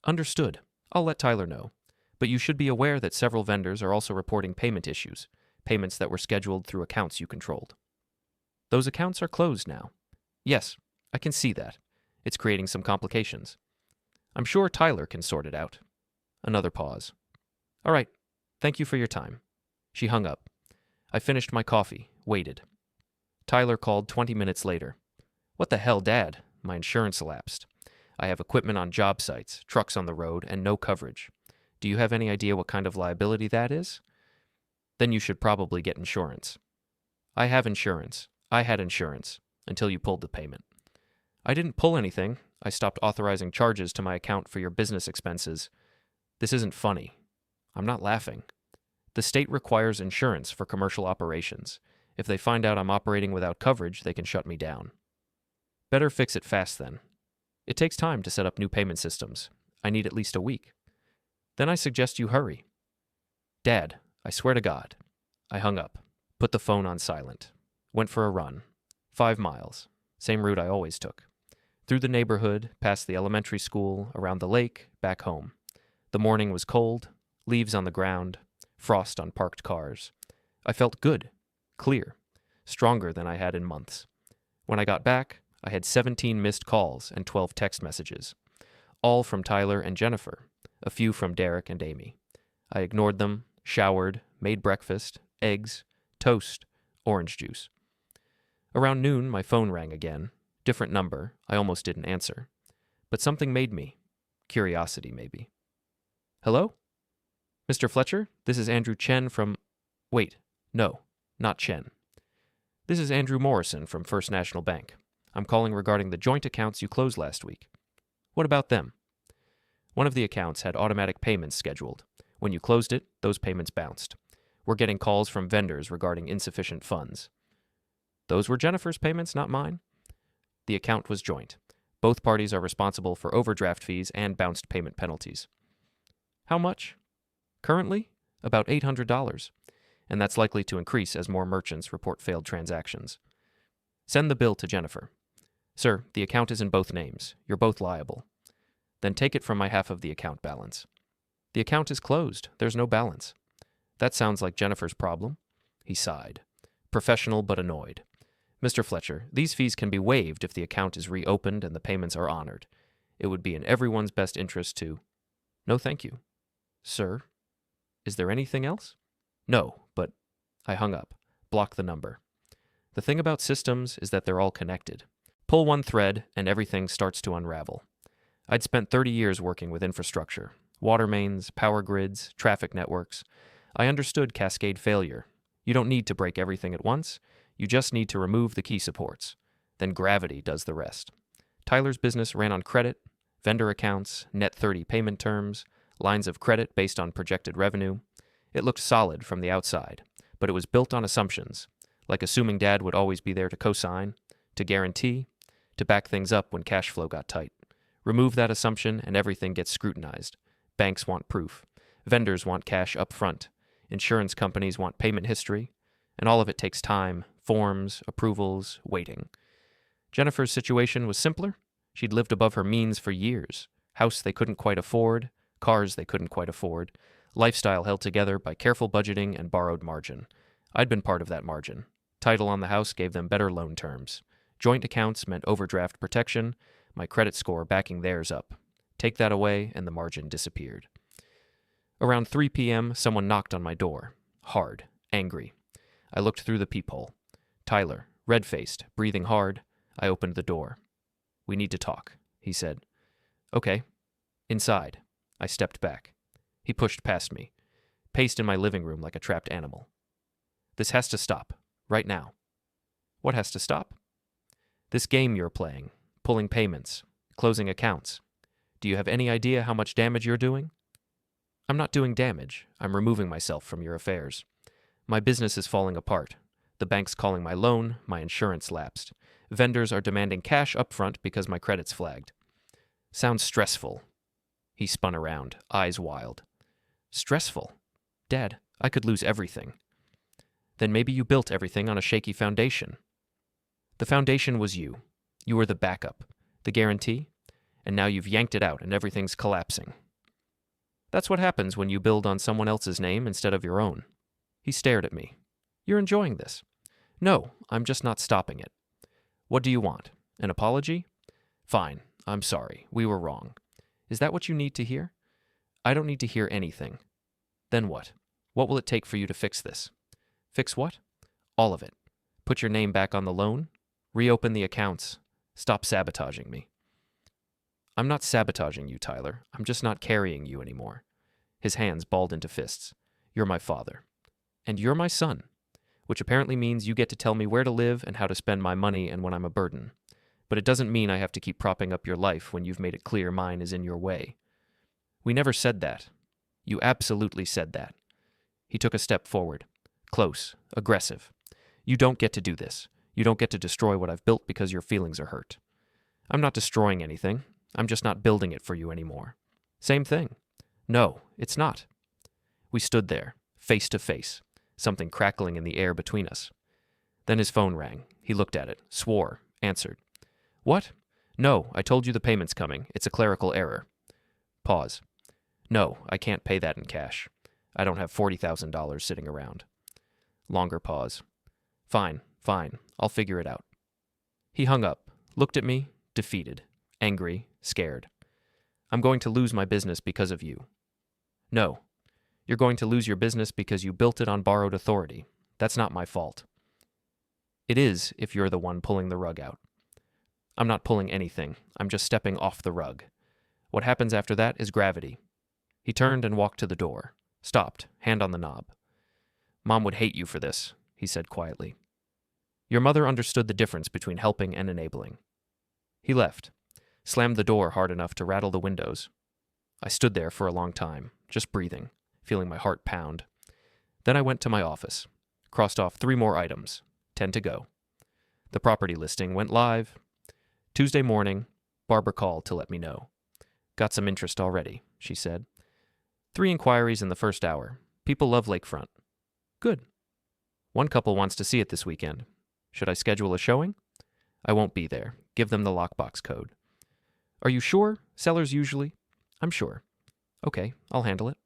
Understood. I'll let Tyler know. But you should be aware that several vendors are also reporting payment issues, payments that were scheduled through accounts you controlled. Those accounts are closed now. Yes, I can see that. It's creating some complications. I'm sure Tyler can sort it out. Another pause. All right. Thank you for your time. She hung up. I finished my coffee, waited. Tyler called 20 minutes later. What the hell, Dad? My insurance elapsed. I have equipment on job sites, trucks on the road, and no coverage. Do you have any idea what kind of liability that is? Then you should probably get insurance. I have insurance. I had insurance until you pulled the payment. I didn't pull anything. I stopped authorizing charges to my account for your business expenses. This isn't funny. I'm not laughing. The state requires insurance for commercial operations. If they find out I'm operating without coverage, they can shut me down. Better fix it fast then. It takes time to set up new payment systems. I need at least a week. Then I suggest you hurry. Dad, I swear to God. I hung up, put the phone on silent, went for a run. 5 miles, same route I always took. Through the neighborhood, past the elementary school, around the lake, back home. The morning was cold, leaves on the ground, frost on parked cars. I felt good, clear, stronger than I had in months. When I got back, I had 17 missed calls and 12 text messages, all from Tyler and Jennifer, a few from Derek and Amy. I ignored them, showered, made breakfast, eggs, toast, orange juice. Around noon, my phone rang again. Different number. I almost didn't answer. But something made me. Curiosity, maybe. Hello? Mr. Fletcher, this is Andrew Chen from... Wait, no, not Chen. This is Andrew Morrison from First National Bank. I'm calling regarding the joint accounts you closed last week. What about them? One of the accounts had automatic payments scheduled. When you closed it, those payments bounced. We're getting calls from vendors regarding insufficient funds. Those were Jennifer's payments, not mine. The account was joint. Both parties are responsible for overdraft fees and bounced payment penalties. How much? Currently, about $800, and that's likely to increase as more merchants report failed transactions. Send the bill to Jennifer. Sir, the account is in both names. You're both liable. Then take it from my half of the account balance. The account is closed. There's no balance. That sounds like Jennifer's problem. He sighed. Professional but annoyed. Mr. Fletcher, these fees can be waived if the account is reopened and the payments are honored. It would be in everyone's best interest to... No, thank you. Sir, is there anything else? No, but... I hung up. Blocked the number. The thing about systems is that they're all connected. Pull one thread and everything starts to unravel. I'd spent 30 years working with infrastructure. Water mains, power grids, traffic networks. I understood cascade failure. You don't need to break everything at once. You just need to remove the key supports. Then gravity does the rest. Tyler's business ran on credit, vendor accounts, net 30 payment terms, lines of credit based on projected revenue. It looked solid from the outside, but it was built on assumptions, like assuming Dad would always be there to co-sign, to guarantee, to back things up when cash flow got tight. Remove that assumption and everything gets scrutinized. Banks want proof. Vendors want cash up front. Insurance companies want payment history. And all of it takes time, forms, approvals, waiting. Jennifer's situation was simpler. She'd lived above her means for years. House they couldn't quite afford, cars they couldn't quite afford, lifestyle held together by careful budgeting and borrowed margin. I'd been part of that margin. Title on the house gave them better loan terms. Joint accounts meant overdraft protection, my credit score backing theirs up. Take that away, and the margin disappeared. Around 3 p.m., someone knocked on my door. Hard, angry. I looked through the peephole. Tyler, red-faced, breathing hard. I opened the door. "We need to talk," he said. "Okay." "Inside." I stepped back. He pushed past me, paced in my living room like a trapped animal. "This has to stop. Right now." "What has to stop?" "This game you're playing, pulling payments, closing accounts. Do you have any idea how much damage you're doing?" "I'm not doing damage. I'm removing myself from your affairs. My business is falling apart. The bank's calling my loan, my insurance lapsed. Vendors are demanding cash up front because my credit's flagged." "Sounds stressful." He spun around, eyes wild. "Stressful? Dad, I could lose everything." "Then maybe you built everything on a shaky foundation." "The foundation was you. You were the backup, the guarantee, and now you've yanked it out and everything's collapsing." "That's what happens when you build on someone else's name instead of your own." He stared at me. "You're enjoying this." "No, I'm just not stopping it." "What do you want? An apology?" "Fine, I'm sorry. We were wrong." "Is that what you need to hear?" "I don't need to hear anything." "Then what? What will it take for you to fix this?" "Fix what?" "All of it. Put your name back on the loan. Reopen the accounts. Stop sabotaging me." "I'm not sabotaging you, Tyler. I'm just not carrying you anymore." His hands balled into fists. "You're my father. And you're my son, which apparently means you get to tell me where to live and how to spend my money and when I'm a burden. But it doesn't mean I have to keep propping up your life when you've made it clear mine is in your way." "We never said that." "You absolutely said that." He took a step forward. Close, aggressive. "You don't get to do this. You don't get to destroy what I've built because your feelings are hurt." "I'm not destroying anything. I'm just not building it for you anymore." "Same thing." "No, it's not." We stood there, face to face, something crackling in the air between us. Then his phone rang. He looked at it, swore, answered. "What?" "No, I told you the payment's coming. It's a clerical error." Pause. "No, I can't pay that in cash. I don't have $40,000 sitting around." Longer pause. Fine. I'll figure it out." He hung up, looked at me, defeated, angry, scared. "I'm going to lose my business because of you." "No. You're going to lose your business because you built it on borrowed authority. That's not my fault." "It is if you're the one pulling the rug out." "I'm not pulling anything. I'm just stepping off the rug. What happens after that is gravity." He turned and walked to the door. Stopped, hand on the knob. "Mom would hate you for this," he said quietly. "Your mother understood the difference between helping and enabling." He left, slammed the door hard enough to rattle the windows. I stood there for a long time, just breathing, feeling my heart pound. Then I went to my office, crossed off 3 more items, 10 to go. The property listing went live. Tuesday morning, Barbara called to let me know. "Got some interest already," she said. 3 inquiries in the first hour. People love lakefront. "Good. One couple wants to see it this weekend. Should I schedule a showing?" "I won't be there. Give them the lockbox code." "Are you sure? Sellers usually—" "I'm sure." "Okay, I'll handle it."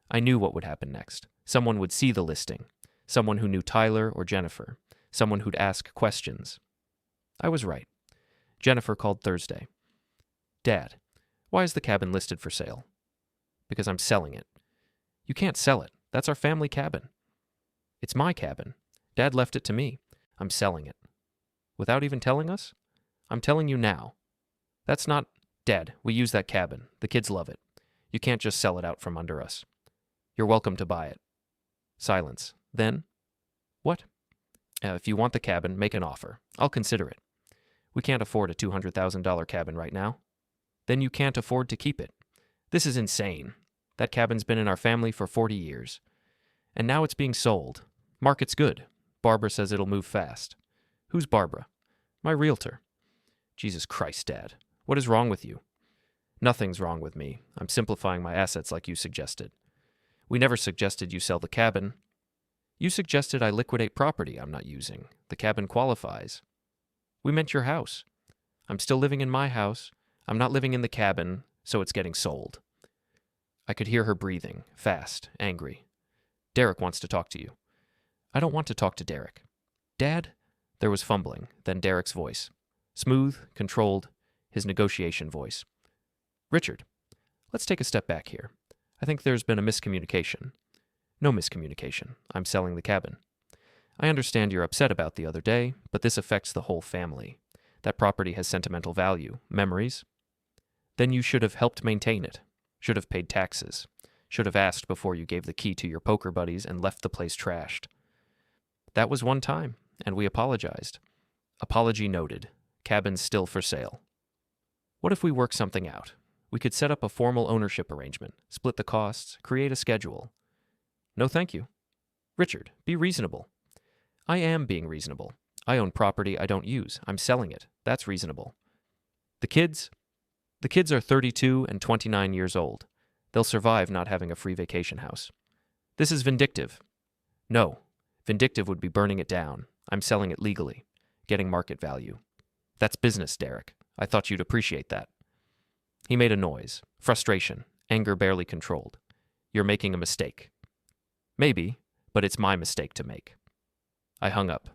I knew what would happen next. Someone would see the listing. Someone who knew Tyler or Jennifer. Someone who'd ask questions. I was right. Jennifer called Thursday. "Dad, why is the cabin listed for sale?" "Because I'm selling it." "You can't sell it. That's our family cabin." "It's my cabin. Dad left it to me. I'm selling it." "Without even telling us?" "I'm telling you now." "That's not—" "Dad, we use that cabin. The kids love it. You can't just sell it out from under us." "You're welcome to buy it." Silence. Then, "What?" If you want the cabin, make an offer. I'll consider it." "We can't afford a $200,000 cabin right now." "Then you can't afford to keep it." "This is insane. That cabin's been in our family for 40 years. And now it's being sold. Market's good. Barbara says it'll move fast." "Who's Barbara?" "My realtor." "Jesus Christ, Dad. What is wrong with you?" "Nothing's wrong with me. I'm simplifying my assets like you suggested." "We never suggested you sell the cabin." You suggested I liquidate property I'm not using. The cabin qualifies. We meant your house. I'm still living in my house. I'm not living in the cabin, so it's getting sold. I could hear her breathing, fast, angry. Derek wants to talk to you. I don't want to talk to Derek. Dad? There was fumbling, then Derek's voice. Smooth, controlled, his negotiation voice. Richard, let's take a step back here. I think there's been a miscommunication. No miscommunication. I'm selling the cabin. I understand you're upset about the other day, but this affects the whole family. That property has sentimental value, memories. Then you should have helped maintain it, should have paid taxes, should have asked before you gave the key to your poker buddies and left the place trashed. That was one time, and we apologized. Apology noted. Cabin still for sale. What if we work something out? We could set up a formal ownership arrangement, split the costs, create a schedule. No thank you. Richard, be reasonable. I am being reasonable. I own property I don't use. I'm selling it. That's reasonable. The kids are 32 and 29 years old. They'll survive not having a free vacation house. This is vindictive. No, vindictive would be burning it down. I'm selling it legally, getting market value. That's business, Derek. I thought you'd appreciate that. He made a noise, frustration, anger barely controlled. You're making a mistake. Maybe, but it's my mistake to make. I hung up,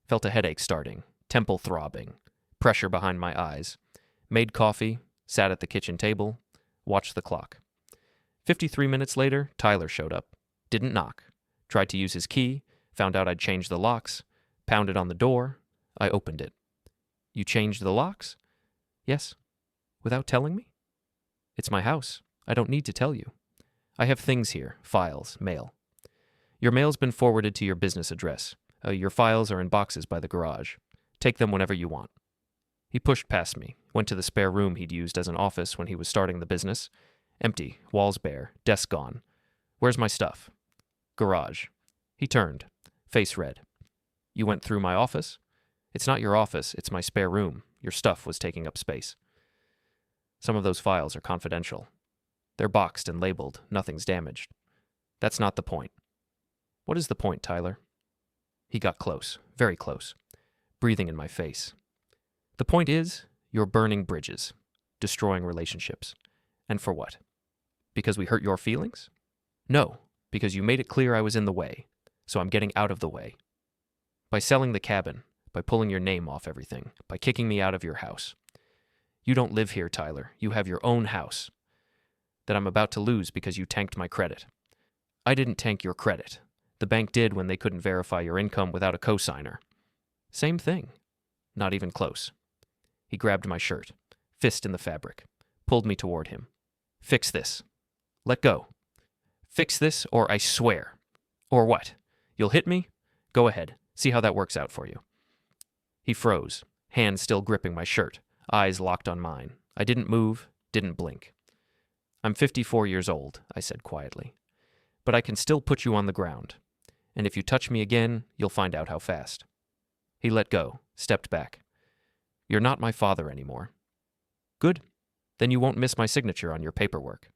felt a headache starting, temple throbbing, pressure behind my eyes, made coffee, sat at the kitchen table, watched the clock. 53 minutes later, Tyler showed up. Didn't knock. Tried to use his key, found out I'd changed the locks, pounded on the door. I opened it. You changed the locks? Yes. Without telling me? It's my house. I don't need to tell you. I have things here, files, mail. Your mail's been forwarded to your business address. Your files are in boxes by the garage. Take them whenever you want. He pushed past me, went to the spare room he'd used as an office when he was starting the business. Empty, walls bare, desk gone. Where's my stuff? Garage. He turned, face red. You went through my office? It's not your office, it's my spare room. Your stuff was taking up space. Some of those files are confidential. They're boxed and labeled, nothing's damaged. That's not the point. What is the point, Tyler? He got close, very close, breathing in my face. The point is, you're burning bridges, destroying relationships. And for what? Because we hurt your feelings? No, because you made it clear I was in the way, so I'm getting out of the way. By selling the cabin, by pulling your name off everything, by kicking me out of your house. You don't live here, Tyler. You have your own house that I'm about to lose because you tanked my credit. I didn't tank your credit. The bank did when they couldn't verify your income without a cosigner. Same thing. Not even close. He grabbed my shirt, fist in the fabric, pulled me toward him. Fix this. Let go. Fix this or I swear. Or what? You'll hit me? Go ahead. See how that works out for you. He froze, hand still gripping my shirt, eyes locked on mine. I didn't move, didn't blink. I'm 54 years old, I said quietly. But I can still put you on the ground. And if you touch me again, you'll find out how fast. He let go, stepped back. You're not my father anymore. Good. Then you won't miss my signature on your paperwork.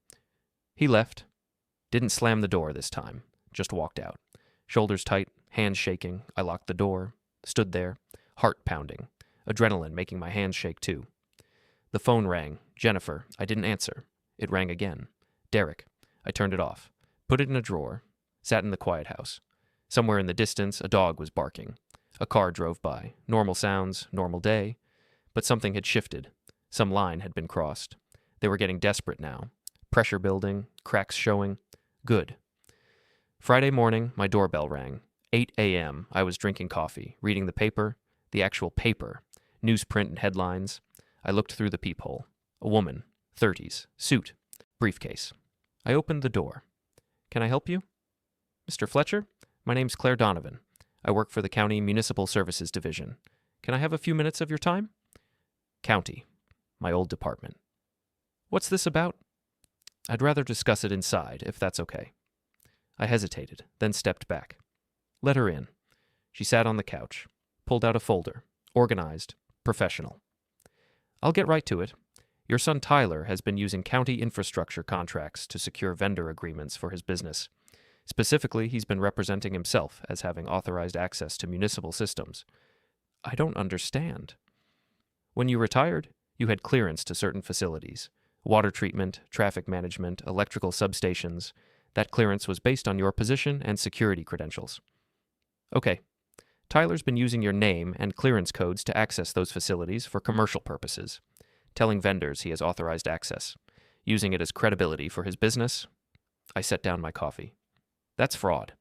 He left. Didn't slam the door this time. Just walked out. Shoulders tight, hands shaking. I locked the door. Stood there. Heart pounding. Adrenaline making my hands shake too. The phone rang. Jennifer. I didn't answer. It rang again. Derek. I turned it off. Put it in a drawer. Sat in the quiet house. Somewhere in the distance, a dog was barking. A car drove by. Normal sounds, normal day. But something had shifted. Some line had been crossed. They were getting desperate now. Pressure building, cracks showing. Good. Friday morning, my doorbell rang. 8 a.m., I was drinking coffee, reading the paper, the actual paper, newsprint and headlines. I looked through the peephole. A woman, 30s, suit, briefcase. I opened the door. Can I help you? Mr. Fletcher, my name's Claire Donovan. I work for the County Municipal Services Division. Can I have a few minutes of your time? County, my old department. What's this about? I'd rather discuss it inside, if that's okay. I hesitated, then stepped back. Let her in. She sat on the couch, pulled out a folder, organized, professional. I'll get right to it. Your son Tyler has been using county infrastructure contracts to secure vendor agreements for his business. Specifically, he's been representing himself as having authorized access to municipal systems. I don't understand. When you retired, you had clearance to certain facilities: water treatment, traffic management, electrical substations. That clearance was based on your position and security credentials. Okay, Tyler's been using your name and clearance codes to access those facilities for commercial purposes, telling vendors he has authorized access, using it as credibility for his business. I set down my coffee. That's fraud.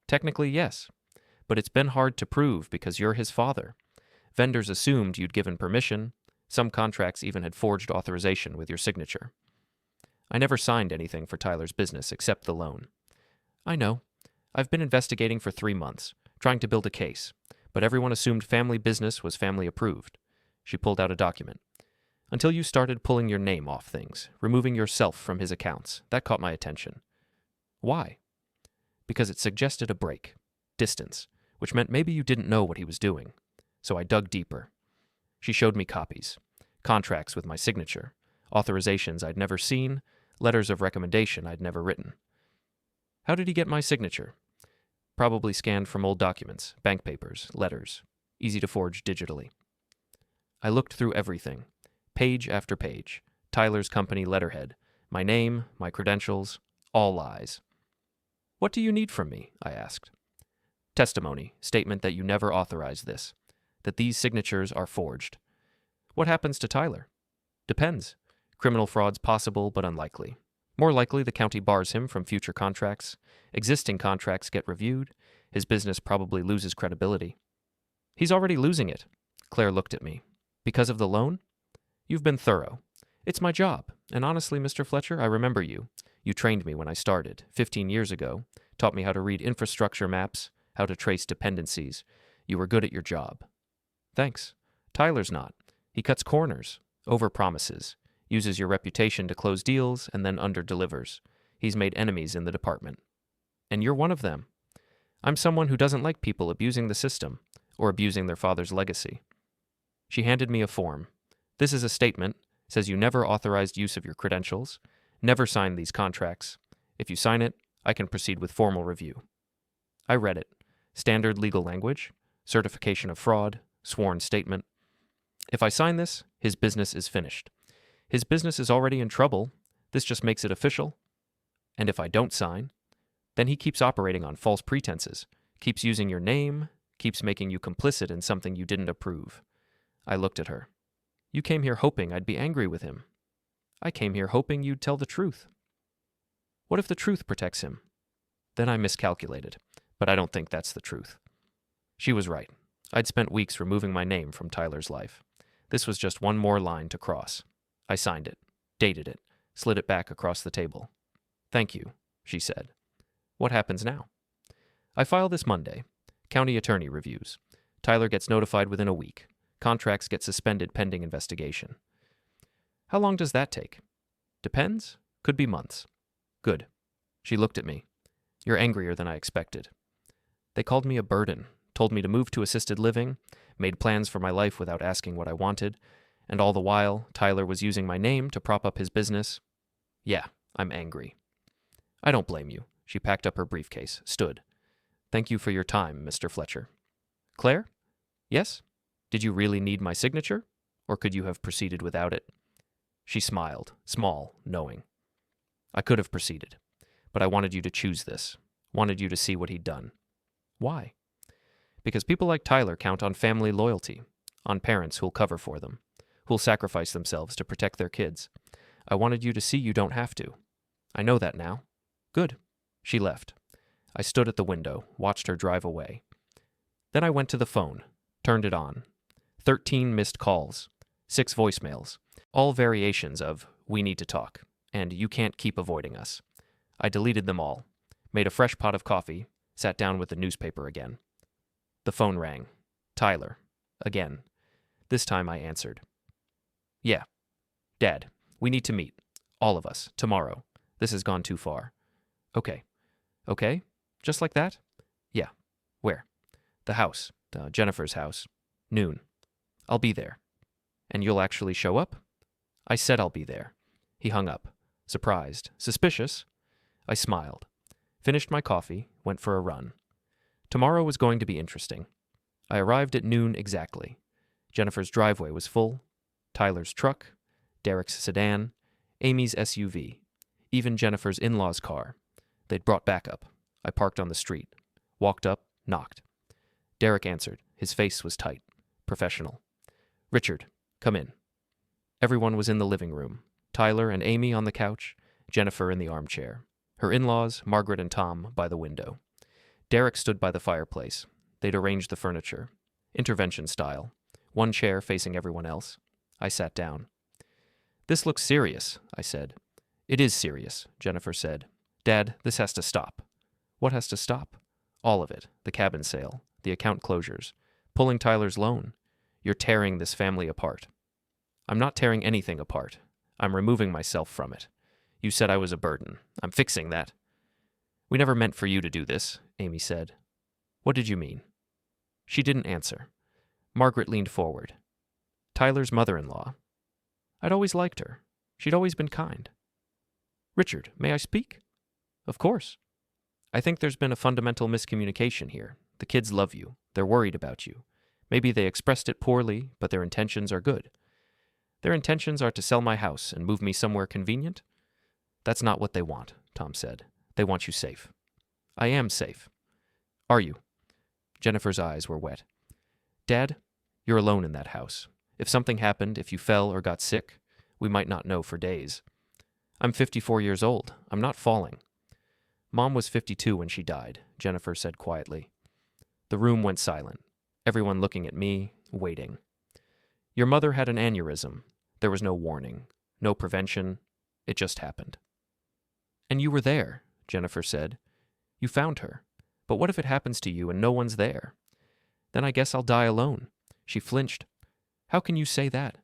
Technically, yes, but it's been hard to prove because you're his father. Vendors assumed you'd given permission. Some contracts even had forged authorization with your signature. I never signed anything for Tyler's business except the loan. I know. I've been investigating for 3 months, trying to build a case, but everyone assumed family business was family approved. She pulled out a document. Until you started pulling your name off things, removing yourself from his accounts, that caught my attention. Why? Because it suggested a break, distance, which meant maybe you didn't know what he was doing. So I dug deeper. She showed me copies, contracts with my signature, authorizations I'd never seen, letters of recommendation I'd never written. How did he get my signature? Probably scanned from old documents, bank papers, letters, easy to forge digitally. I looked through everything, page after page, Tyler's company letterhead, my name, my credentials, all lies. What do you need from me? I asked. Testimony, statement that you never authorized this, that these signatures are forged. What happens to Tyler? Depends. Criminal fraud's possible but unlikely. More likely, the county bars him from future contracts. Existing contracts get reviewed. His business probably loses credibility. He's already losing it. Claire looked at me. Because of the loan? You've been thorough. It's my job. And honestly, Mr. Fletcher, I remember you. You trained me when I started, 15 years ago, taught me how to read infrastructure maps, how to trace dependencies. You were good at your job. Thanks. Tyler's not. He cuts corners, overpromises, uses your reputation to close deals, and then underdelivers. He's made enemies in the department. And you're one of them. I'm someone who doesn't like people abusing the system or abusing their father's legacy. She handed me a form. This is a statement. Says you never authorized use of your credentials, never signed these contracts. If you sign it, I can proceed with formal review. I read it. Standard legal language, certification of fraud, sworn statement. If I sign this, his business is finished. His business is already in trouble. This just makes it official. And if I don't sign, then he keeps operating on false pretenses, keeps using your name, keeps making you complicit in something you didn't approve. I looked at her. You came here hoping I'd be angry with him. I came here hoping you'd tell the truth. What if the truth protects him? Then I miscalculated, but I don't think that's the truth. She was right. I'd spent weeks removing my name from Tyler's life. This was just one more line to cross. I signed it, dated it, slid it back across the table. Thank you, she said. What happens now? I file this Monday. County attorney reviews. Tyler gets notified within a week. Contracts get suspended pending investigation. How long does that take? Depends. Could be months. Good. She looked at me. You're angrier than I expected. They called me a burden, told me to move to assisted living, made plans for my life without asking what I wanted, and all the while, Tyler was using my name to prop up his business. Yeah, I'm angry. I don't blame you. She packed up her briefcase, stood. Thank you for your time, Mr. Fletcher. Claire? Yes? Did you really need my signature, or could you have proceeded without it? She smiled, small, knowing. I could have proceeded, but I wanted you to choose this, wanted you to see what he'd done. Why? Because people like Tyler count on family loyalty, on parents who'll cover for them, who'll sacrifice themselves to protect their kids. I wanted you to see you don't have to. I know that now. Good. She left. I stood at the window, watched her drive away. Then I went to the phone, turned it on. 13 missed calls, 6 voicemails, all variations of, "We need to talk," and "You can't keep avoiding us." I deleted them all, made a fresh pot of coffee, sat down with the newspaper again. The phone rang. Tyler. Again. This time I answered. Yeah. Dad, we need to meet. All of us. Tomorrow. This has gone too far. Okay. Okay? Just like that? Yeah. Where? The house. Jennifer's house. Noon. I'll be there. And you'll actually show up? I said I'll be there. He hung up. Surprised. Suspicious? I smiled. Finished my coffee, went for a run. Tomorrow was going to be interesting. I arrived at noon exactly. Jennifer's driveway was full, Tyler's truck, Derek's sedan, Amy's SUV, even Jennifer's in-laws' car. They'd brought backup. I parked on the street, walked up, knocked. Derek answered. His face was tight, professional. "Richard, come in." Everyone was in the living room. Tyler and Amy on the couch, Jennifer in the armchair. Her in-laws, Margaret and Tom, by the window. Derek stood by the fireplace. They'd arranged the furniture. Intervention style. One chair facing everyone else. I sat down. "This looks serious," I said. "It is serious," Jennifer said. "Dad, this has to stop." "What has to stop?" "All of it. The cabin sale, the account closures, pulling Tyler's loan. You're tearing this family apart." "I'm not tearing anything apart. I'm removing myself from it. You said I was a burden. I'm fixing that." "We never meant for you to do this," Amy said. "What did you mean?" She didn't answer. Margaret leaned forward. "Tyler's mother-in-law. I'd always liked her. She'd always been kind." "Richard, may I speak?" "Of course." "I think there's been a fundamental miscommunication here. The kids love you. They're worried about you. Maybe they expressed it poorly, but their intentions are good. Their intentions are to sell my house and move me somewhere convenient?" "That's not what they want," Tom said. "They want you safe." "I am safe." "Are you?" Jennifer's eyes were wet. "Dad, you're alone in that house. If something happened, if you fell or got sick, we might not know for days. I'm 54 years old. I'm not falling." "Mom was 52 when she died," Jennifer said quietly. The room went silent. Everyone looking at me, waiting. "Your mother had an aneurysm. There was no warning, no prevention. It just happened." "And you were there," Jennifer said. "You found her. But what if it happens to you and no one's there? Then I guess I'll die alone." She flinched. "How can you say that?"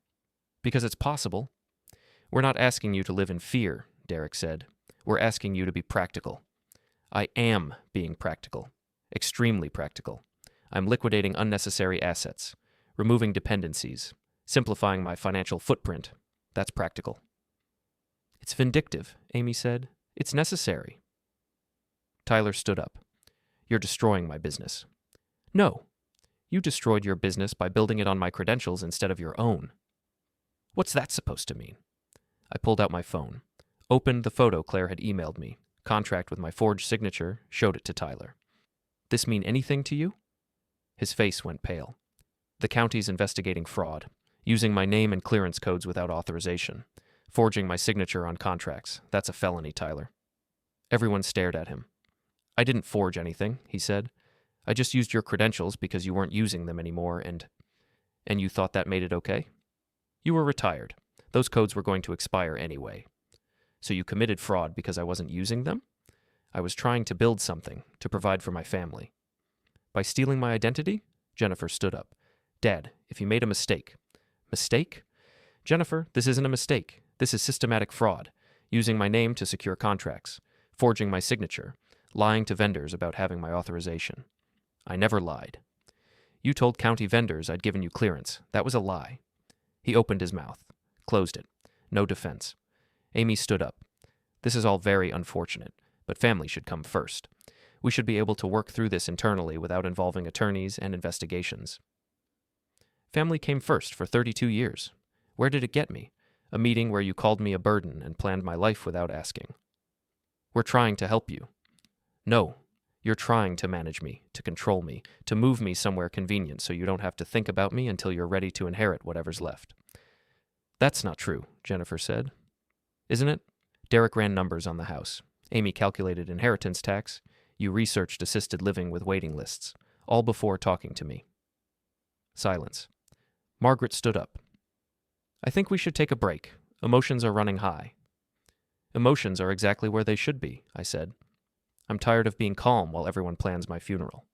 "Because it's possible." "We're not asking you to live in fear," Derek said. "We're asking you to be practical." "I am being practical. Extremely practical. I'm liquidating unnecessary assets, removing dependencies, simplifying my financial footprint. That's practical." "It's vindictive," Amy said. "It's necessary." Tyler stood up. "You're destroying my business." "No. You destroyed your business by building it on my credentials instead of your own." "What's that supposed to mean?" I pulled out my phone, opened the photo Claire had emailed me, contract with my forged signature, showed it to Tyler. "This mean anything to you?" His face went pale. "The county's investigating fraud, using my name and clearance codes without authorization, forging my signature on contracts. That's a felony, Tyler." Everyone stared at him. "I didn't forge anything," he said. "I just used your credentials because you weren't using them anymore and you thought that made it okay? You were retired. Those codes were going to expire anyway. So you committed fraud because I wasn't using them? I was trying to build something, to provide for my family. By stealing my identity?" Jennifer stood up. "Dad, if you made a mistake." "Mistake?" "Jennifer, this isn't a mistake. This is systematic fraud, using my name to secure contracts, forging my signature, lying to vendors about having my authorization. I never lied. You told county vendors I'd given you clearance. That was a lie." He opened his mouth, closed it. No defense. Amy stood up. "This is all very unfortunate, but family should come first. We should be able to work through this internally without involving attorneys and investigations." "Family came first for 32 years. Where did it get me? A meeting where you called me a burden and planned my life without asking." "We're trying to help you." "No. You're trying to manage me, to control me, to move me somewhere convenient so you don't have to think about me until you're ready to inherit whatever's left." "That's not true," Jennifer said. "Isn't it?" Derek ran numbers on the house. Amy calculated inheritance tax. You researched assisted living with waiting lists, all before talking to me. Silence. Margaret stood up. "I think we should take a break. Emotions are running high." "Emotions are exactly where they should be," I said. "I'm tired of being calm while everyone plans my funeral."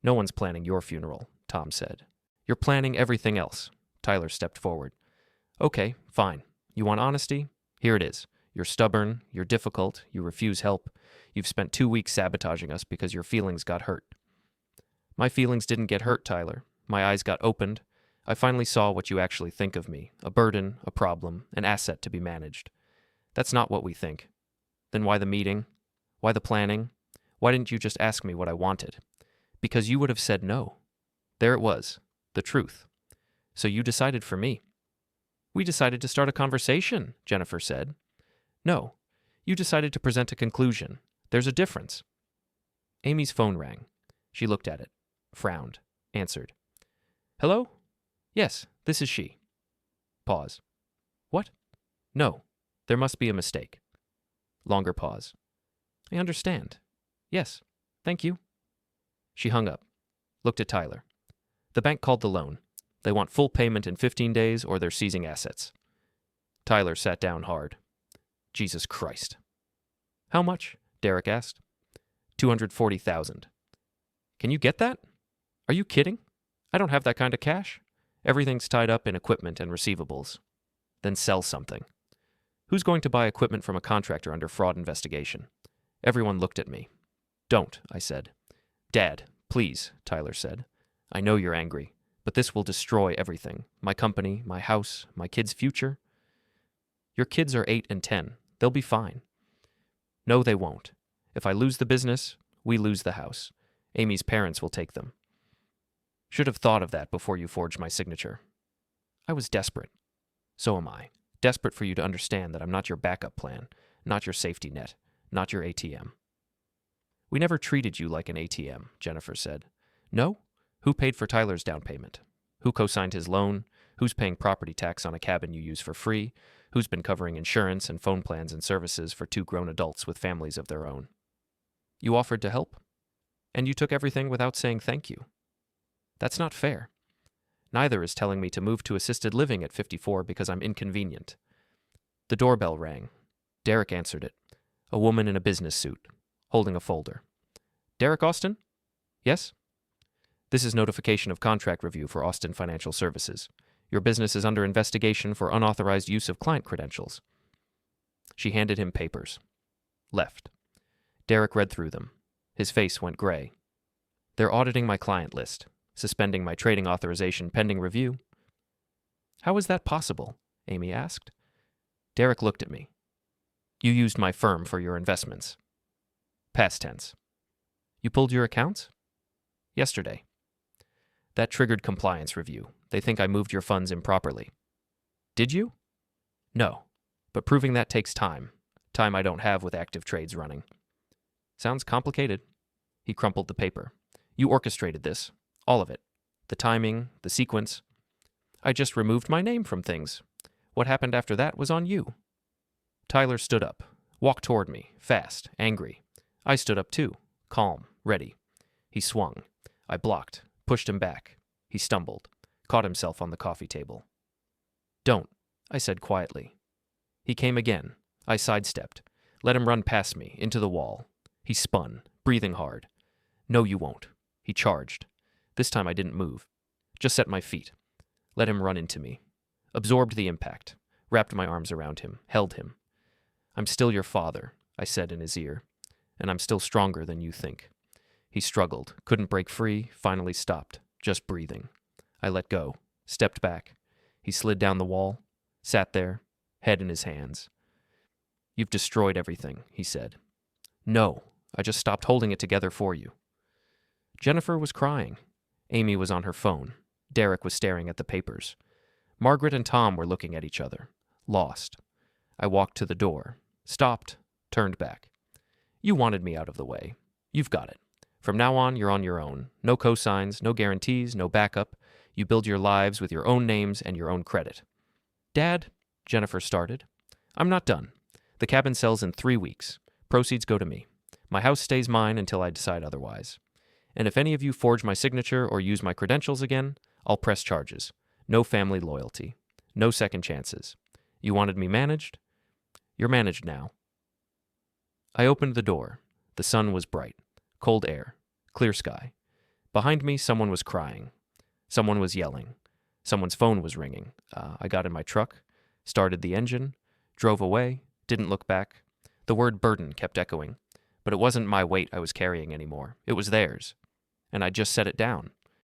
"No one's planning your funeral," Tom said. "You're planning everything else." Tyler stepped forward. "Okay, fine. You want honesty? Here it is. You're stubborn, you're difficult, you refuse help. You've spent 2 weeks sabotaging us because your feelings got hurt." "My feelings didn't get hurt, Tyler. My eyes got opened. I finally saw what you actually think of me. A burden, a problem, an asset to be managed. That's not what we think. Then why the meeting? Why the planning? Why didn't you just ask me what I wanted? Because you would have said no. There it was, the truth. So you decided for me. We decided to start a conversation, Jennifer said. No, you decided to present a conclusion. There's a difference. Amy's phone rang. She looked at it, frowned, answered. Hello? Yes, this is she. Pause. What? No, there must be a mistake. Longer pause. I understand. Yes, thank you. She hung up, looked at Tyler. The bank called the loan. They want full payment in 15 days or they're seizing assets. Tyler sat down hard. Jesus Christ. How much? Derek asked. $240,000. Can you get that? Are you kidding? I don't have that kind of cash. Everything's tied up in equipment and receivables. Then sell something. Who's going to buy equipment from a contractor under fraud investigation? Everyone looked at me. Don't, I said. Dad, please, Tyler said. I know you're angry, but this will destroy everything. My company, my house, my kids' future. Your kids are 8 and 10. They'll be fine. No, they won't. If I lose the business, we lose the house. Amy's parents will take them. Should have thought of that before you forged my signature. I was desperate. So am I. Desperate for you to understand that I'm not your backup plan, not your safety net, not your ATM. We never treated you like an ATM, Jennifer said. No? Who paid for Tyler's down payment? Who co-signed his loan? Who's paying property tax on a cabin you use for free? Who's been covering insurance and phone plans and services for 2 grown adults with families of their own? You offered to help, and you took everything without saying thank you. That's not fair. Neither is telling me to move to assisted living at 54 because I'm inconvenient. The doorbell rang. Derek answered it. A woman in a business suit, holding a folder. Derek Austin? Yes? This is notification of contract review for Austin Financial Services. Your business is under investigation for unauthorized use of client credentials. She handed him papers. Left. Derek read through them. His face went gray. They're auditing my client list, suspending my trading authorization pending review. How is that possible? Amy asked. Derek looked at me. You used my firm for your investments. Past tense. You pulled your accounts? Yesterday. That triggered compliance review. They think I moved your funds improperly. Did you? No, but proving that takes time. Time I don't have with active trades running. Sounds complicated. He crumpled the paper. You orchestrated this. All of it. The timing, the sequence. I just removed my name from things. What happened after that was on you. Tyler stood up, walked toward me, fast, angry. I stood up too, calm, ready. He swung. I blocked, pushed him back. He stumbled, caught himself on the coffee table. Don't, I said quietly. He came again. I sidestepped, let him run past me, into the wall. He spun, breathing hard. No, you won't. He charged. This time I didn't move. Just set my feet. Let him run into me. Absorbed the impact. Wrapped my arms around him. Held him. I'm still your father, I said in his ear. And I'm still stronger than you think. He struggled. Couldn't break free. Finally stopped. Just breathing. I let go. Stepped back. He slid down the wall. Sat there. Head in his hands. You've destroyed everything, he said. No. I just stopped holding it together for you. Jennifer was crying. Amy was on her phone. Derek was staring at the papers. Margaret and Tom were looking at each other, lost. I walked to the door, stopped, turned back. You wanted me out of the way. You've got it. From now on, you're on your own. No cosigns, no guarantees, no backup. You build your lives with your own names and your own credit. Dad, Jennifer started. I'm not done. The cabin sells in 3 weeks. Proceeds go to me. My house stays mine until I decide otherwise. And if any of you forge my signature or use my credentials again, I'll press charges. No family loyalty. No second chances. You wanted me managed? You're managed now. I opened the door. The sun was bright. Cold air. Clear sky. Behind me, someone was crying. Someone was yelling. Someone's phone was ringing. I got in my truck, started the engine, drove away, didn't look back. The word burden kept echoing. But it wasn't my weight I was carrying anymore. It was theirs. And I just set it down.